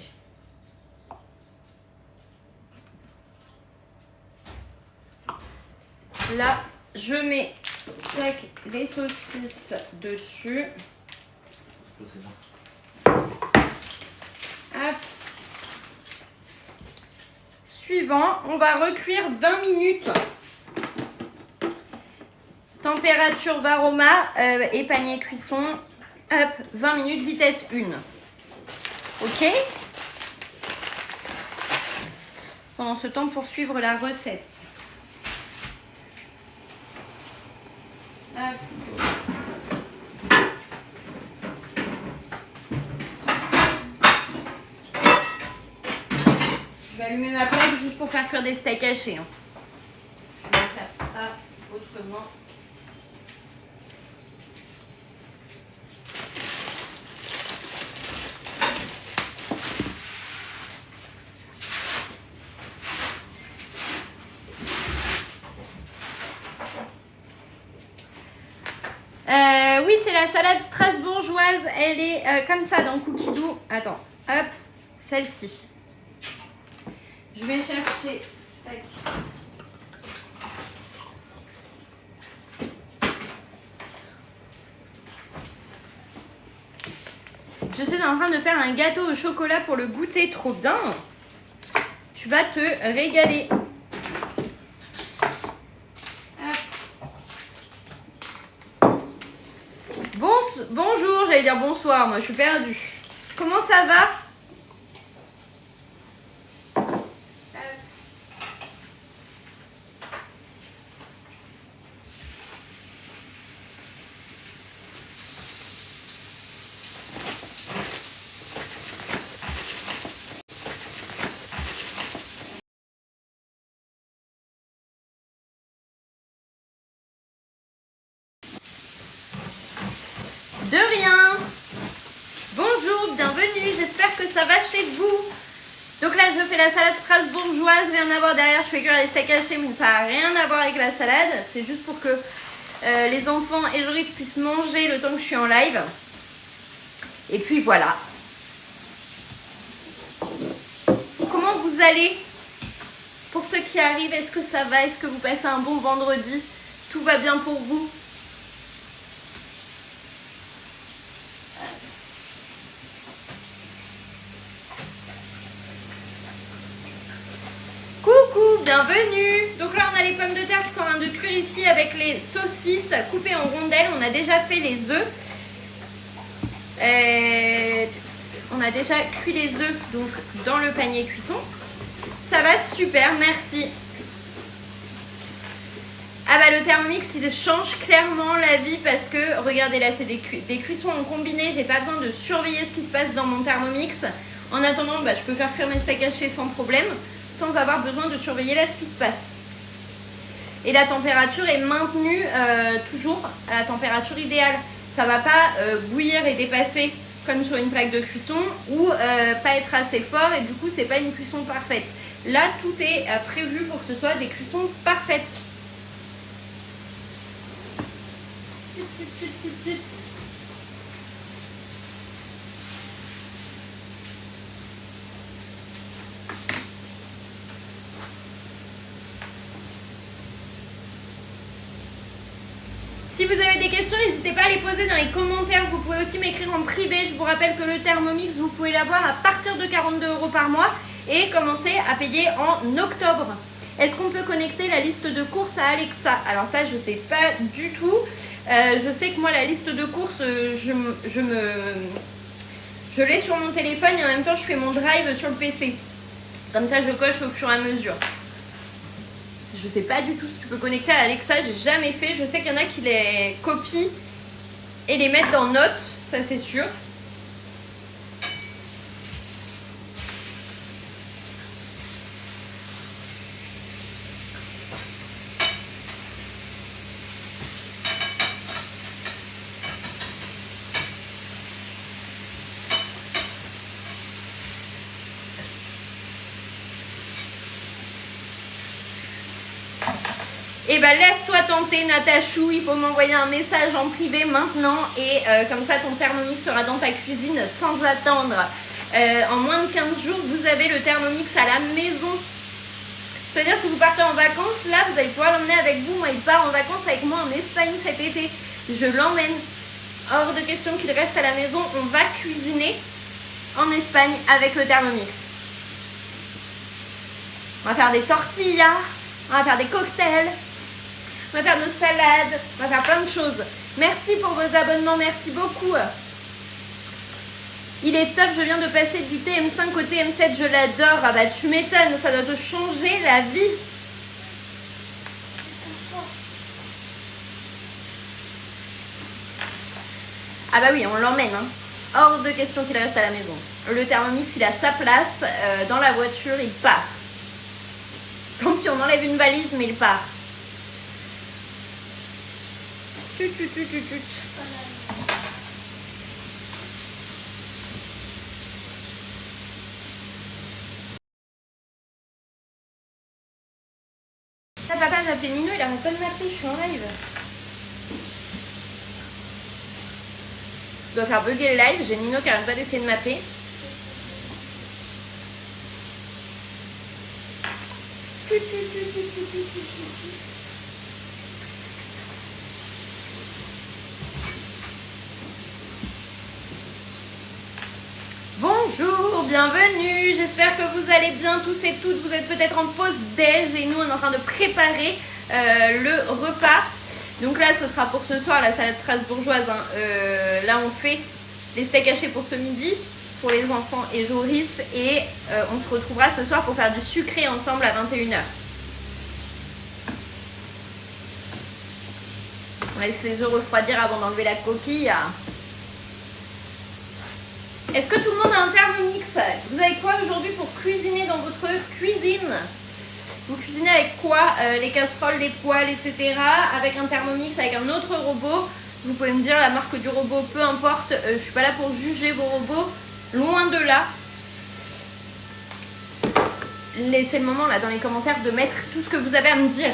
Là, je mets Tac, les saucisses dessus. Hop. Suivant, on va recuire 20 minutes. Température Varoma et panier cuisson. Hop, 20 minutes, vitesse 1. Ok? Pendant ce temps, pour suivre la recette. Hop. Je vais allumer ma plaque juste pour faire cuire des steaks hachés. Hein. Je mets ça pas autrement. Oui, c'est la salade strasbourgeoise. Elle est comme ça dans Cookie Dough. Attends, hop, celle-ci. Je vais chercher. Tac. Je suis en train de faire un gâteau au chocolat pour le goûter. Trop bien. Tu vas te régaler. Bonjour, j'allais dire bonsoir, moi je suis perdue. Comment ça va? De rien. Bonjour, bienvenue, j'espère que ça va chez vous. Donc là, je fais la salade strasbourgeoise, rien à voir derrière, je fais cuire les steaks hachés, mais ça n'a rien à voir avec la salade. C'est juste pour que les enfants et Joris puissent manger le temps que je suis en live. Et puis voilà. Comment vous allez? Pour ceux qui arrivent, est-ce que ça va? Est-ce que vous passez un bon vendredi? Tout va bien pour vous? Coucou, bienvenue. Donc là on a les pommes de terre qui sont en train de cuire ici avec les saucisses coupées en rondelles. On a déjà fait les œufs. On a déjà cuit les œufs donc dans le panier cuisson. Ça va super, merci. Ah bah le Thermomix il change clairement la vie parce que regardez là c'est des cuissons en combiné. J'ai pas besoin de surveiller ce qui se passe dans mon Thermomix. En attendant bah, je peux faire cuire mes steaks hachés sans problème, sans avoir besoin de surveiller là ce qui se passe. Et la température est maintenue toujours à la température idéale. Ça ne va pas bouillir et dépasser comme sur une plaque de cuisson ou pas être assez fort et du coup c'est pas une cuisson parfaite. Là tout est prévu pour que ce soit des cuissons parfaites. Si vous avez des questions, n'hésitez pas à les poser dans les commentaires. Vous pouvez aussi m'écrire en privé. Je vous rappelle que le Thermomix, vous pouvez l'avoir à partir de 42 € par mois et commencer à payer en octobre. Est-ce qu'on peut connecter la liste de courses à Alexa? Alors ça, je ne sais pas du tout. Je sais que moi, la liste de courses, je l'ai sur mon téléphone et en même temps, je fais mon drive sur le PC. Comme ça, je coche au fur et à mesure. Je sais pas du tout si tu peux connecter à Alexa, j'ai jamais fait. Je sais qu'il y en a qui les copient et les mettent dans notes, ça c'est sûr. Et ben laisse-toi tenter Natachou, il faut m'envoyer un message en privé maintenant et comme ça ton Thermomix sera dans ta cuisine sans attendre. En moins de 15 jours, vous avez le Thermomix à la maison. C'est-à-dire si vous partez en vacances, là vous allez pouvoir l'emmener avec vous. Moi il part en vacances avec moi en Espagne cet été. Je l'emmène. Hors de question qu'il reste à la maison. On va cuisiner en Espagne avec le Thermomix. On va faire des tortillas, on va faire des cocktails, on va faire nos salades, on va faire plein de choses. Merci pour vos abonnements, merci beaucoup. Il est top, je viens de passer du TM5 au TM7, je l'adore. Ah bah tu m'étonnes, ça doit te changer la vie. Ah bah oui, on l'emmène, hein. Hors de question qu'il reste à la maison. Le Thermomix, il a sa place, dans la voiture, il part. Tant pis, on enlève une valise, mais il part. Tut. Ah, papa, j'ai appelé Nino, il arrête pas de m'appeler, je suis en live. Je dois faire bugger le live, j'ai Nino qui arrête pas d'essayer de m'appeler. Bonjour, bienvenue, j'espère que vous allez bien tous et toutes. Vous êtes peut-être en pause déj et nous on est en train de préparer le repas. Donc là ce sera pour ce soir la salade strasbourgeoise, hein. Là on fait les steaks hachés pour ce midi pour les enfants et Joris, et on se retrouvera ce soir pour faire du sucré ensemble à 21 h. On laisse les œufs refroidir avant d'enlever la coquille. Est-ce que tout le monde a un Thermomix? Vous avez quoi aujourd'hui pour cuisiner dans votre cuisine? Vous cuisinez avec quoi? Les casseroles, les poêles, etc. Avec un Thermomix, avec un autre robot. Vous pouvez me dire la marque du robot, peu importe. Je ne suis pas là pour juger vos robots. Loin de là. Laissez le moment là dans les commentaires de mettre tout ce que vous avez à me dire.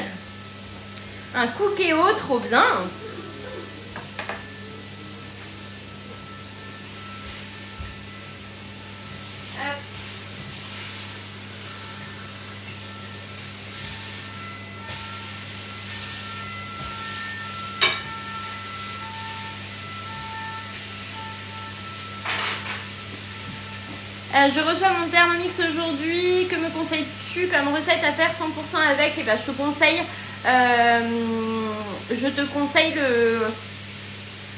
Un Cookéo, trop bien. Je reçois mon Thermomix aujourd'hui. Que me conseilles-tu comme recette à faire 100% avec? Et ben, je te conseille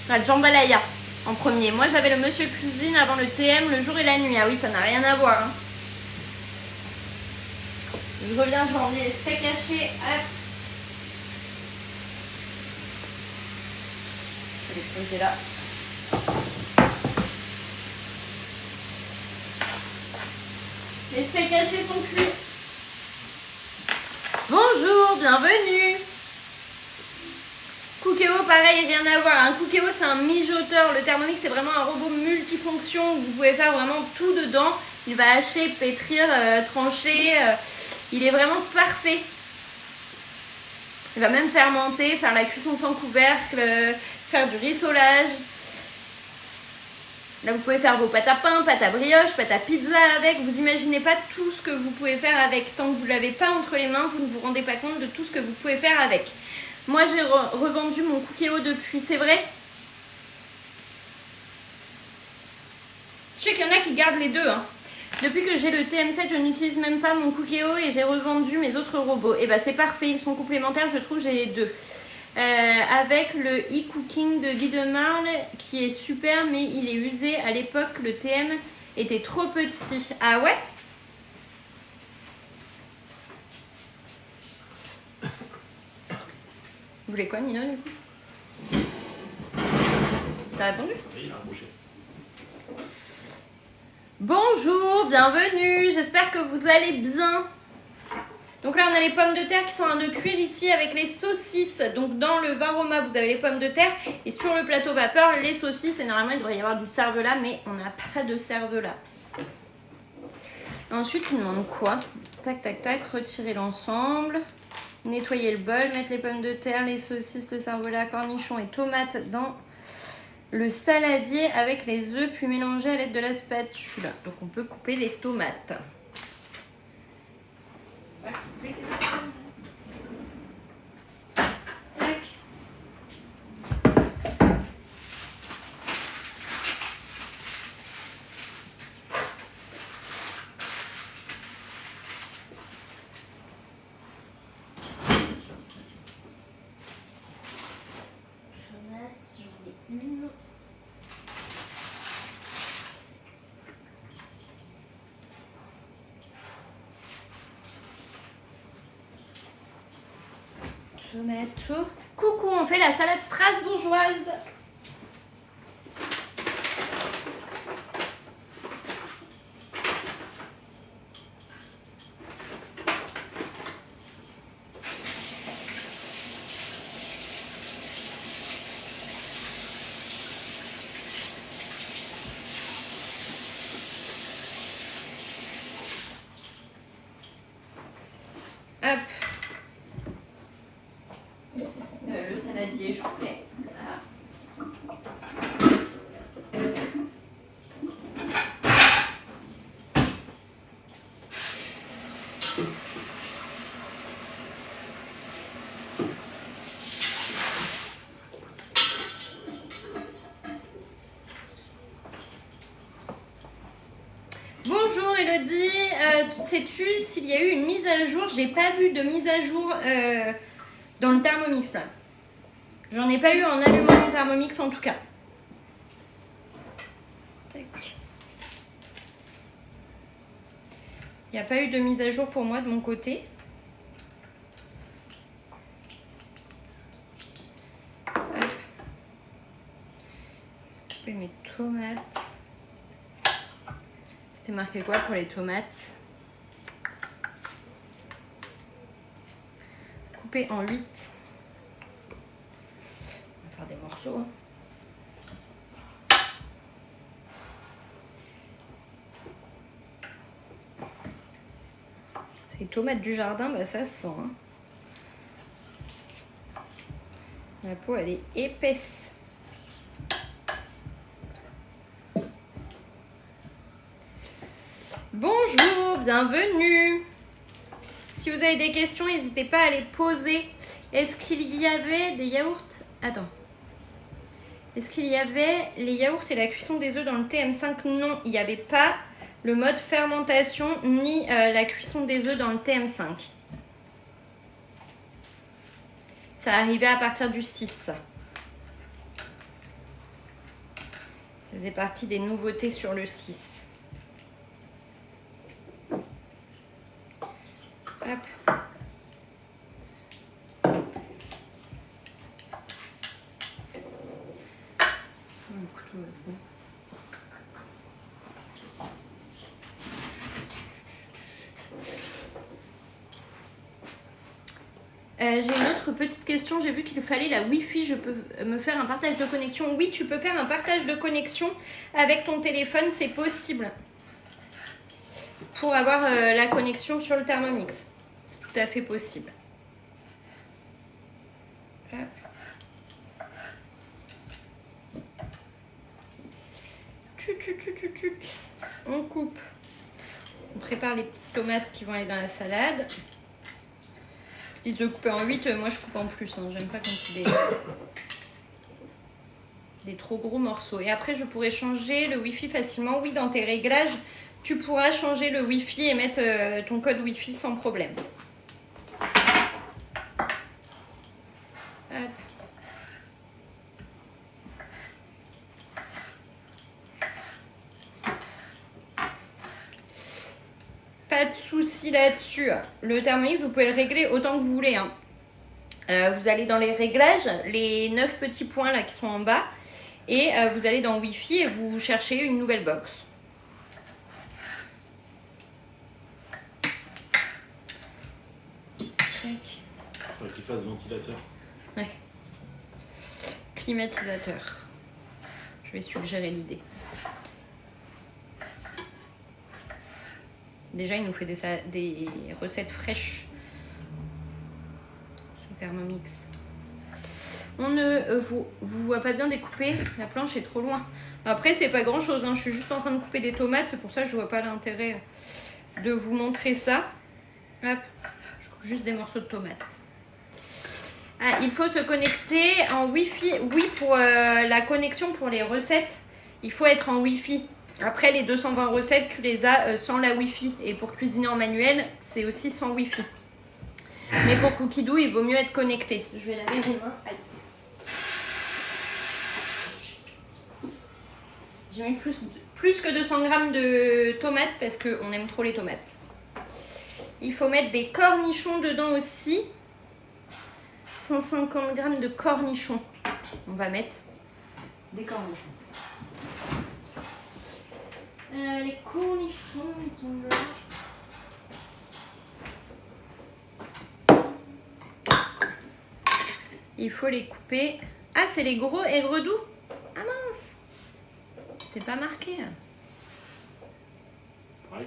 la jambalaya en premier. Moi j'avais le Monsieur Cuisine avant le TM, le jour et la nuit. Ah oui, ça n'a rien à voir, hein. Je reviens, je vais emmener les steaks hachés. Je vais les poser là. Les steaks hachés sont cuits. Bonjour, bienvenue. Cookéo, pareil, rien à voir. Un Cookéo, c'est un mijoteur. Le Thermomix, c'est vraiment un robot multifonction. Vous pouvez faire vraiment tout dedans. Il va hacher, pétrir, trancher. Il est vraiment parfait. Il va même fermenter, faire la cuisson sans couvercle, faire du rissolage. Là, vous pouvez faire vos pâtes à pain, pâtes à brioche, pâtes à pizza avec. Vous imaginez pas tout ce que vous pouvez faire avec. Tant que vous ne l'avez pas entre les mains, vous ne vous rendez pas compte de tout ce que vous pouvez faire avec. Moi, j'ai revendu mon Cookéo depuis, c'est vrai. Je sais qu'il y en a qui gardent les deux, hein. Depuis que j'ai le TM7, je n'utilise même pas mon Cookéo et j'ai revendu mes autres robots. Et bah c'est parfait, ils sont complémentaires, je trouve, j'ai les deux. Avec le e-cooking de Guy de Marle qui est super, mais il est usé. À l'époque, le TM était trop petit. Ah ouais? Vous voulez quoi, Nino, du coup? T'as répondu? Oui, il a embauché. Bonjour, bienvenue, j'espère que vous allez bien. Donc là on a les pommes de terre qui sont en train de cuire ici avec les saucisses. Donc dans le varoma vous avez les pommes de terre et sur le plateau vapeur les saucisses. Et normalement il devrait y avoir du cervelas mais on n'a pas de cervelas. Ensuite il demande quoi? Tac tac tac, retirer l'ensemble, nettoyer le bol, mettre les pommes de terre, les saucisses, le cervelas, cornichons et tomates dans le saladier avec les œufs, puis mélanger à l'aide de la spatule. Donc on peut couper les tomates. On va couper les tomates. tomato. Coucou, on fait la salade strasbourgeoise. Hop. Le saladier choulet. Voilà. Bonjour Elodie, sais-tu s'il y a eu une mise à jour? J'ai pas vu de mise à jour dans le Thermomix. J'en ai pas eu en allumant mon Thermomix en tout cas. Tac. Il n'y a pas eu de mise à jour pour moi de mon côté. Hop. Couper mes tomates. C'était marqué quoi pour les tomates? Couper en 8. On va faire des morceaux. Ces tomates du jardin, bah ça se sent. Hein. La peau, elle est épaisse. Bonjour, bienvenue. Si vous avez des questions, n'hésitez pas à les poser. Est-ce qu'il y avait des yaourts? Attends. Est-ce qu'il y avait les yaourts et la cuisson des œufs dans le TM5? Non, il n'y avait pas le mode fermentation ni la cuisson des œufs dans le TM5. Ça arrivait à partir du 6. Ça faisait partie des nouveautés sur le 6. Hop. J'ai une autre petite question. J'ai vu qu'il fallait la Wi-Fi. Je peux me faire un partage de connexion? Oui, tu peux faire un partage de connexion avec ton téléphone. C'est possible. Pour avoir la connexion sur le Thermomix. C'est tout à fait possible. Hop. On coupe. On prépare les petites tomates qui vont aller dans la salade. Dites de couper en 8, moi je coupe en plus. Hein. J'aime pas quand il est des trop gros morceaux. Et après, je pourrais changer le Wi-Fi facilement. Oui, dans tes réglages, tu pourras changer le Wi-Fi et mettre ton code Wi-Fi sans problème. Hop. Pas de souci là-dessus. Le Thermomix, vous pouvez le régler autant que vous voulez. Hein. Vous allez dans les réglages, les 9 petits points là qui sont en bas. Et vous allez dans Wi-Fi et vous cherchez une nouvelle box. Il faudrait qu'il fasse ventilateur. Ouais. Climatisateur. Je vais suggérer l'idée. Déjà, il nous fait des recettes fraîches sur Thermomix. On ne vous voit pas bien découper. La planche est trop loin. Après, c'est pas grand chose. Hein. Je suis juste en train de couper des tomates. C'est pour ça que je vois pas l'intérêt de vous montrer ça. Hop. Je coupe juste des morceaux de tomates. Ah, il faut se connecter en Wi-Fi. Oui, pour la connexion pour les recettes, il faut être en Wi-Fi. Après, les 220 recettes, tu les as sans la Wi-Fi. Et pour cuisiner en manuel, c'est aussi sans Wi-Fi. Mais pour Cookie Dough, il vaut mieux être connecté. Je vais laver les mains. Aïe. J'ai mis plus que 200 grammes de tomates parce qu'on aime trop les tomates. Il faut mettre des cornichons dedans aussi. 150 g de cornichons. On va mettre des cornichons. Les cornichons, ils sont là. Il faut les couper. Ah, c'est les gros aigre doux. Ah mince. C'était pas marqué. Ouais.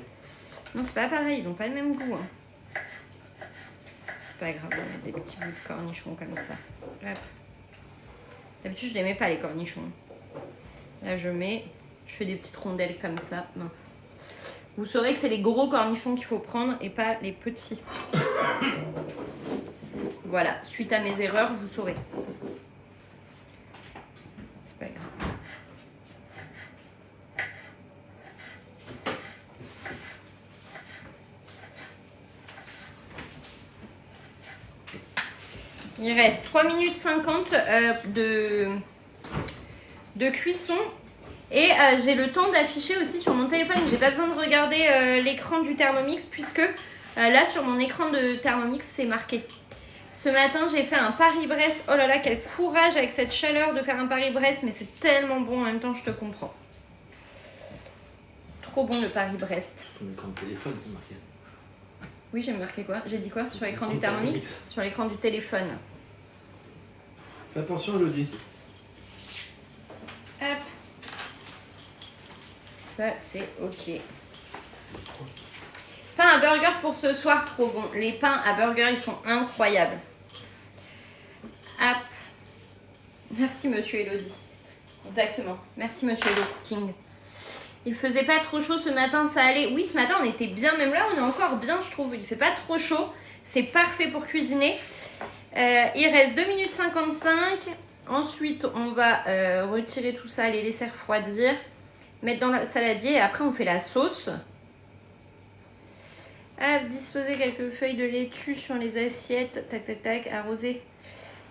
Non, c'est pas pareil. Ils ont pas le même goût. Hein. C'est pas grave, on va mettre des petits bouts de cornichons comme ça. Hop. D'habitude, je n'aimais pas les cornichons. Là, je fais des petites rondelles comme ça. Mince. Vous saurez que c'est les gros cornichons qu'il faut prendre et pas les petits. Voilà, suite à mes erreurs, vous saurez. C'est pas grave. Il reste 3 minutes 50 de cuisson. Et j'ai le temps d'afficher aussi sur mon téléphone. J'ai pas besoin de regarder l'écran du Thermomix puisque là sur mon écran de Thermomix c'est marqué. Ce matin j'ai fait un Paris-Brest. Oh là là, quel courage avec cette chaleur de faire un Paris-Brest, mais c'est tellement bon en même temps, je te comprends. Trop bon le Paris-Brest. Ton écran de téléphone, c'est marqué. Oui, j'ai marqué quoi? J'ai dit quoi? Sur l'écran du Thermomix? Sur l'écran du téléphone. Fais attention, Elodie. Hop. Ça, c'est ok. Pain à burger pour ce soir, trop bon. Les pains à burger, ils sont incroyables. Hop. Merci, monsieur Elodie. Exactement. Merci, monsieur Hello Cooking. Il faisait pas trop chaud ce matin, ça allait. Oui, ce matin, on était bien. Même là, on est encore bien, je trouve. Il fait pas trop chaud. C'est parfait pour cuisiner. Il reste 2 minutes 55. Ensuite, on va retirer tout ça, les laisser refroidir. Mettre dans le saladier et après on fait la sauce. Disposer quelques feuilles de laitue sur les assiettes. Tac tac tac. Arroser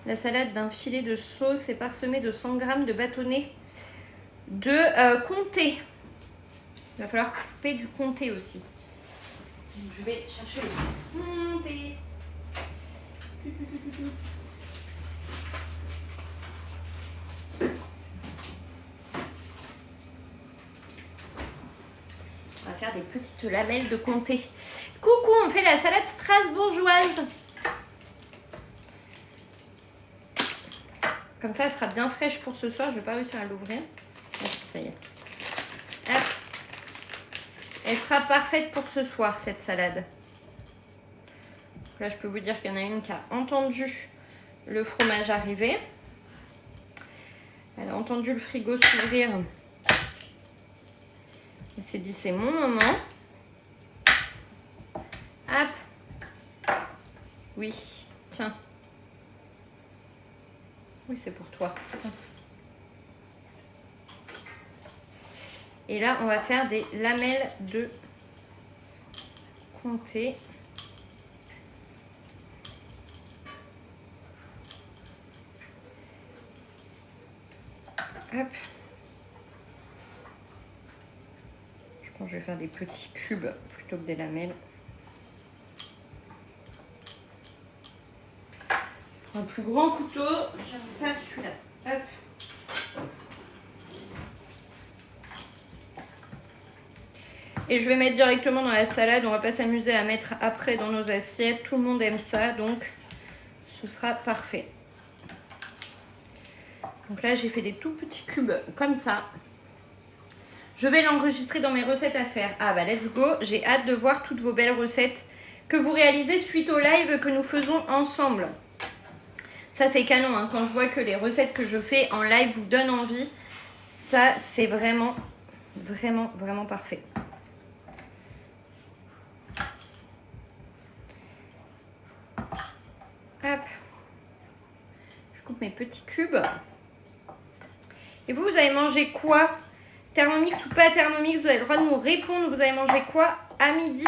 la salade d'un filet de sauce et parsemer de 100 g de bâtonnets de comté. Il va falloir couper du comté aussi. Donc, je vais chercher le comté. On va faire des petites lamelles de comté. Coucou, on fait la salade strasbourgeoise. Comme ça, elle sera bien fraîche pour ce soir. Je ne vais pas réussir à l'ouvrir. Ça y est. Hop. Elle sera parfaite pour ce soir, cette salade. Là, je peux vous dire qu'il y en a une qui a entendu le fromage arriver. Elle a entendu le frigo s'ouvrir. Elle s'est dit, c'est mon moment. Hop. Oui, tiens. Oui, c'est pour toi. Tiens. Et là, on va faire des lamelles de comté. Hop. Je pense que je vais faire des petits cubes plutôt que des lamelles. Un plus grand couteau, j'aime pas celui-là. Hop. Et je vais mettre directement dans la salade. On va pas s'amuser à mettre après dans nos assiettes. Tout le monde aime ça, donc ce sera parfait. Donc là, j'ai fait des tout petits cubes comme ça. Je vais l'enregistrer dans mes recettes à faire. Ah bah let's go. J'ai hâte de voir toutes vos belles recettes que vous réalisez suite au live que nous faisons ensemble. Ça, c'est canon, hein. Quand je vois que les recettes que je fais en live vous donnent envie, ça, c'est vraiment, vraiment, vraiment parfait. Hop. Je coupe mes petits cubes. Et vous, vous avez mangé quoi? Thermomix ou pas Thermomix? Vous avez le droit de nous répondre. Vous avez mangé quoi à midi?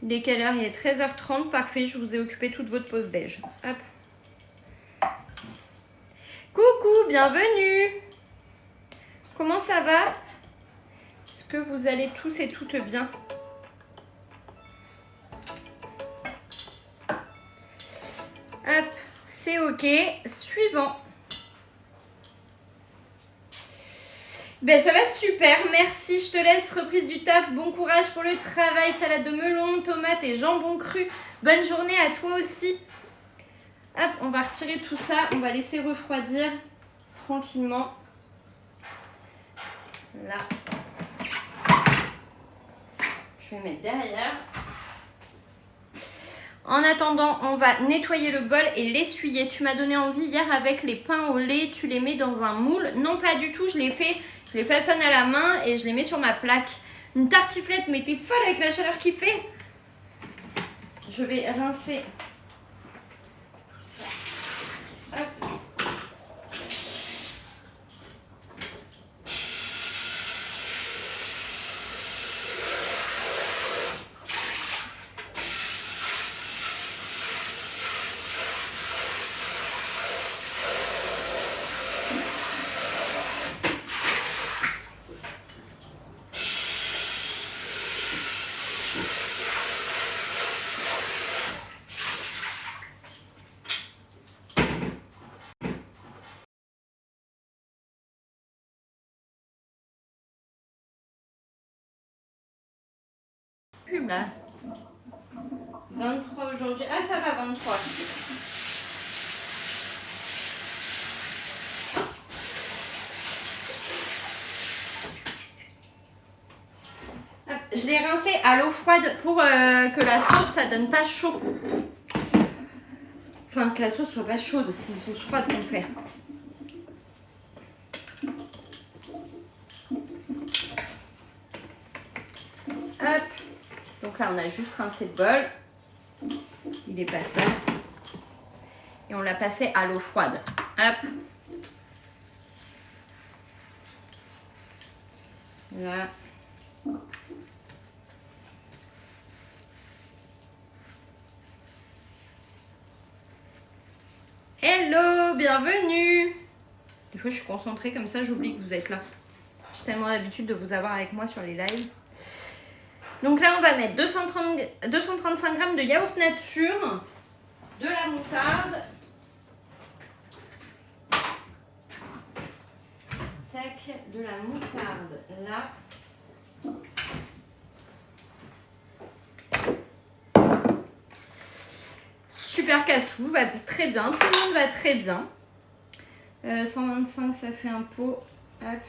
Il est quelle heure? Il est 13h30. Parfait, je vous ai occupé toute votre pause déj. Hop. Coucou, bienvenue. Comment ça va? Est-ce que vous allez tous et toutes bien? ok. Suivant. Ben ça va super, merci, je te laisse, reprise du taf, bon courage pour le travail, salade de melon, tomates et jambon cru. Bonne journée à toi aussi. Hop, on va retirer tout ça, on va laisser refroidir tranquillement. Là. Je vais mettre derrière. En attendant, on va nettoyer le bol et l'essuyer. Tu m'as donné envie hier avec les pains au lait, tu les mets dans un moule. Non, pas du tout, je les façonne à la main et je les mets sur ma plaque. Une tartiflette, mais t'es folle avec la chaleur qu'il fait. Je vais rincer tout ça. Hop. Là. 23 aujourd'hui. Ah, ça va, 23. Hop, je l'ai rincé à l'eau froide pour que la sauce, ça donne pas chaud. Enfin, que la sauce soit pas chaude. C'est une sauce froide qu'on fait. Hop. Donc là, on a juste rincé le bol. Il est passé. Et on l'a passé à l'eau froide. Hop. Là. Hello, bienvenue. Des fois, je suis concentrée comme ça, j'oublie que vous êtes là. J'ai tellement l'habitude de vous avoir avec moi sur les lives. Donc là, on va mettre 235 g de yaourt nature, de la moutarde. Tac, de la moutarde là. Super cassou, va très bien, tout le monde va très bien. 125, ça fait un pot. Hop.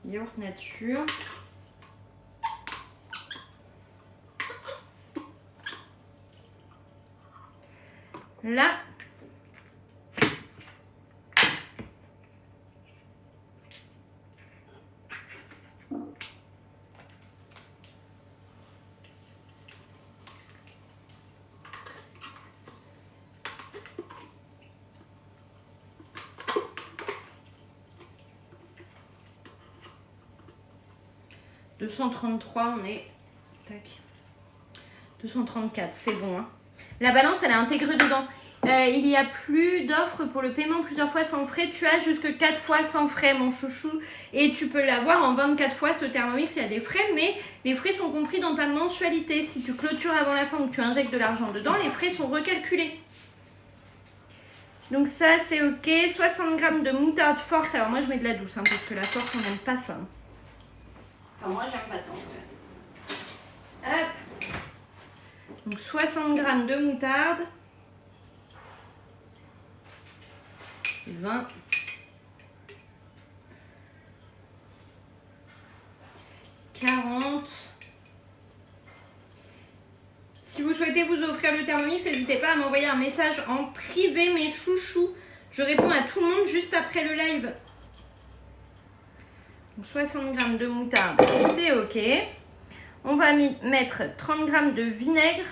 Yaourt nature. Là, « 233, on est... Tac. 234, c'est bon. Hein. La balance, elle est intégrée dedans. Il y a plus d'offres pour le paiement plusieurs fois sans frais. Tu as jusque 4 fois sans frais, mon chouchou. Et tu peux l'avoir en 24 fois, ce Thermomix. Il y a des frais, mais les frais sont compris dans ta mensualité. Si tu clôtures avant la fin ou que tu injectes de l'argent dedans, les frais sont recalculés. Donc ça, c'est OK. 60 g de moutarde forte. Alors moi, je mets de la douce, hein, parce que la forte, on n'aime pas ça. Enfin, moi, j'aime pas ça. Hop. Donc 60 g de moutarde. 20. 40. Si vous souhaitez vous offrir le Thermomix, n'hésitez pas à m'envoyer un message en privé, mes chouchous. Je réponds à tout le monde juste après le live. Donc 60 g de moutarde, c'est OK. On va mettre 30 g de vinaigre.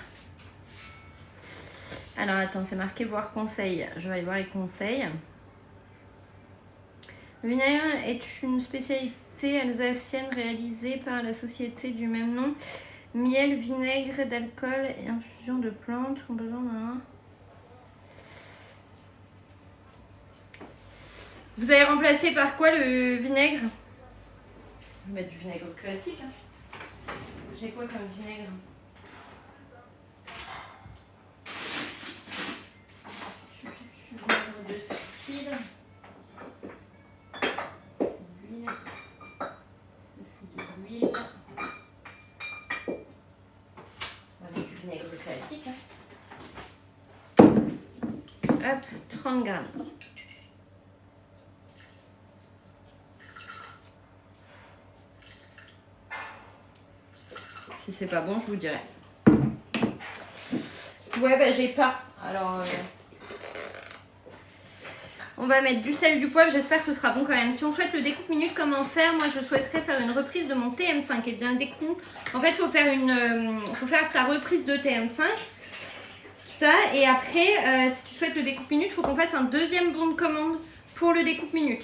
Alors attends, c'est marqué voir conseil. Je vais aller voir les conseils. Le vinaigre est une spécialité alsacienne réalisée par la société du même nom. Miel, vinaigre, d'alcool et infusion de plantes. Vous avez remplacé par quoi le vinaigre? Je vais mettre du vinaigre classique. Hein. J'ai quoi comme vinaigre? Hop, 30 grammes. Si c'est pas bon, je vous dirai. Ouais, bah j'ai pas. Alors, on va mettre du sel, du poivre. J'espère que ce sera bon quand même. Si on souhaite le découpe minute, comment faire? Moi, je souhaiterais faire une reprise de mon TM5. Et bien le découpe. En fait, faut faire ta reprise de TM5. Tout ça. Et après, si tu souhaites le découpe minute, il faut qu'on fasse un deuxième bon de commande pour le découpe minute.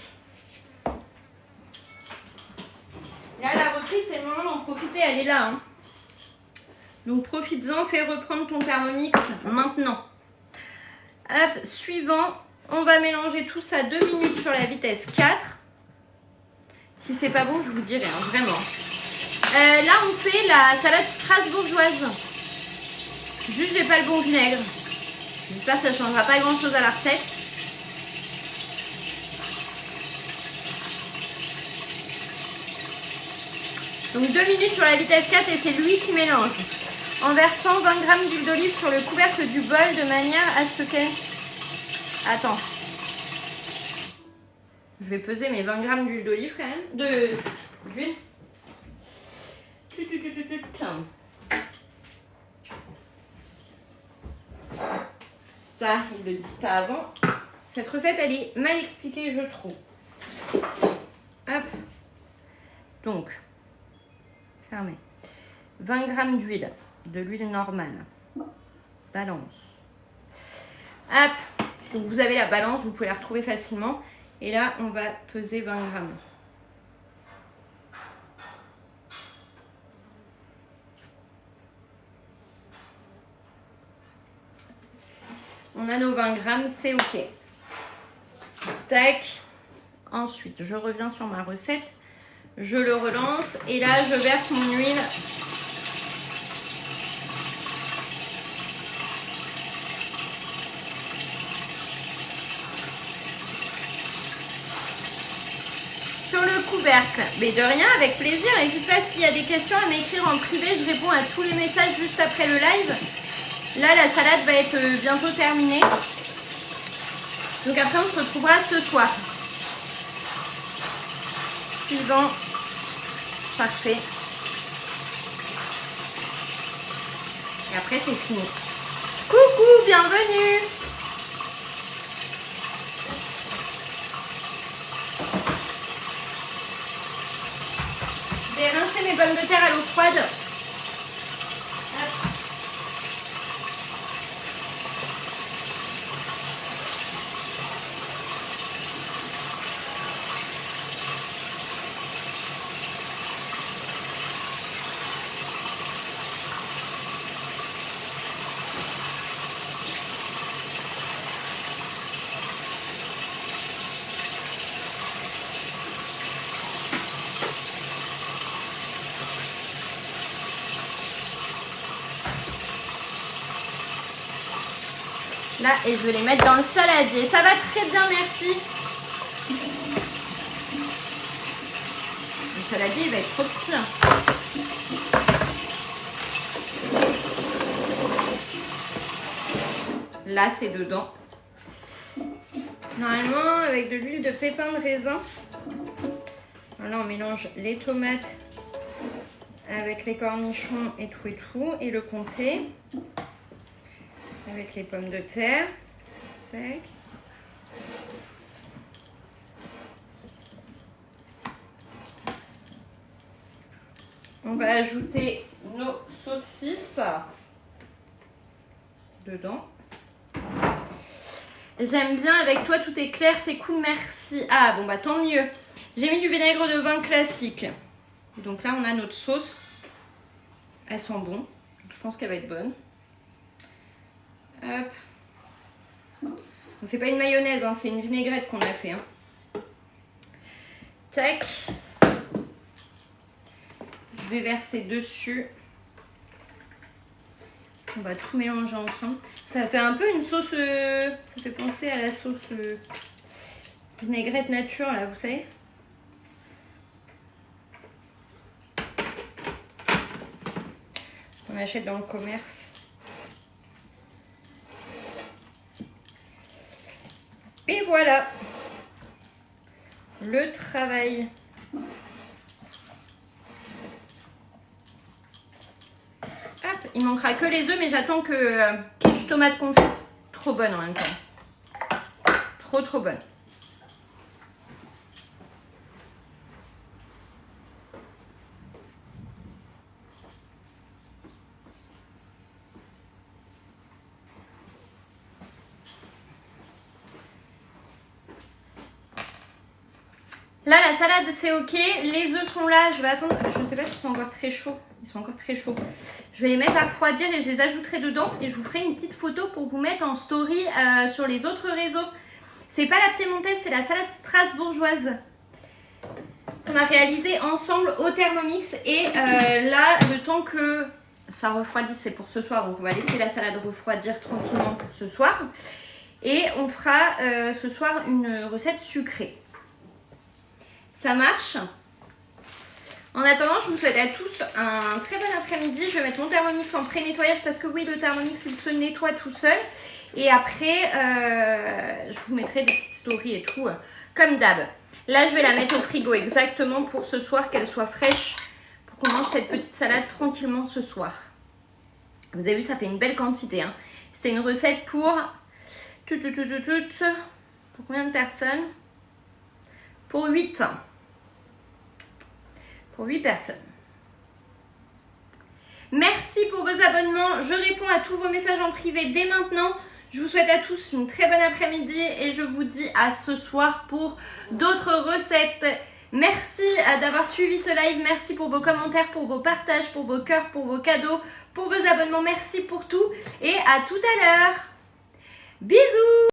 Là, la reprise, c'est le moment d'en profiter. Elle est là. Hein. Donc profites-en, fais reprendre ton Thermomix maintenant. Hop, suivant, on va mélanger tout ça 2 minutes sur la vitesse 4. Si c'est pas bon, je vous dirai, hein, vraiment. Là, on fait la salade strasbourgeoise. Juste, j'ai pas le bon vinaigre. J'espère que ça changera pas grand-chose à la recette. Donc 2 minutes sur la vitesse 4 et c'est lui qui mélange. En versant 20 g d'huile d'olive sur le couvercle du bol de manière à ce qu'elle... Attends. Je vais peser mes 20 g d'huile d'olive quand même. D'huile. Ça, ils ne le disent pas avant. Cette recette, elle est mal expliquée, je trouve. Hop. Donc, fermez. 20 g d'huile. De l'huile normale. Balance. Hop. Donc vous avez la balance, vous pouvez la retrouver facilement. Et là, on va peser 20 grammes. On a nos 20 grammes, c'est ok. Tac. Ensuite, je reviens sur ma recette. Je le relance et là, je verse mon huile. Sur le couvercle. Mais de rien, avec plaisir. N'hésite pas s'il y a des questions à m'écrire en privé. Je réponds à tous les messages juste après le live. Là, la salade va être bientôt terminée. Donc après, on se retrouvera ce soir. Suivant. Parfait. Et après, c'est fini. Coucou, bienvenue. Je vais rincer mes pommes de terre à l'eau froide. Hop. Là, et je vais les mettre dans le saladier. Ça va très bien, merci. Le saladier, il va être trop petit. Hein. Là, c'est dedans. Normalement, avec de l'huile de pépins de raisin. Voilà, on mélange les tomates avec les cornichons et tout, et le comté. Avec les pommes de terre. Tac. On va ajouter nos saucisses dedans. J'aime bien avec toi, tout est clair, c'est cool, merci. Ah bon bah tant mieux. J'ai mis du vinaigre de vin classique. Donc là on a notre sauce. Elles sont bonnes. Je pense qu'elle va être bonne. Hop. C'est pas une mayonnaise, hein, c'est une vinaigrette qu'on a fait. Hein. Tac. Je vais verser dessus. On va tout mélanger ensemble. Ça fait un peu une sauce... ça fait penser à la sauce vinaigrette nature, là, vous savez. On achète dans le commerce. Et voilà le travail. Hop, il manquera que les œufs, mais j'attends que quiche tomate confite. Trop bonne en même temps. Trop bonne. Là, la salade, c'est ok. Les œufs sont là. Je vais attendre. Je ne sais pas s'ils sont encore très chauds. Ils sont encore très chauds. Je vais les mettre à refroidir et je les ajouterai dedans. Et je vous ferai une petite photo pour vous mettre en story sur les autres réseaux. C'est pas la piémontaise, c'est la salade strasbourgeoise qu'on a réalisée ensemble au Thermomix. Et là, le temps que ça refroidisse, c'est pour ce soir. Donc, on va laisser la salade refroidir tranquillement pour ce soir. Et on fera ce soir une recette sucrée. Ça marche. En attendant, je vous souhaite à tous un très bon après-midi. Je vais mettre mon Thermomix en pré-nettoyage parce que oui, le Thermomix, il se nettoie tout seul. Et après, je vous mettrai des petites stories et tout, comme d'hab. Là, je vais la mettre au frigo exactement pour ce soir, qu'elle soit fraîche, pour qu'on mange cette petite salade tranquillement ce soir. Vous avez vu, ça fait une belle quantité. Hein. C'était une recette pour... Pour combien de personnes? Pour 8. Pour 8 personnes. Merci pour vos abonnements. Je réponds à tous vos messages en privé dès maintenant. Je vous souhaite à tous une très bonne après-midi et je vous dis à ce soir pour d'autres recettes. Merci d'avoir suivi ce live. Merci pour vos commentaires, pour vos partages, pour vos cœurs, pour vos cadeaux, pour vos abonnements. Merci pour tout et à tout à l'heure. Bisous!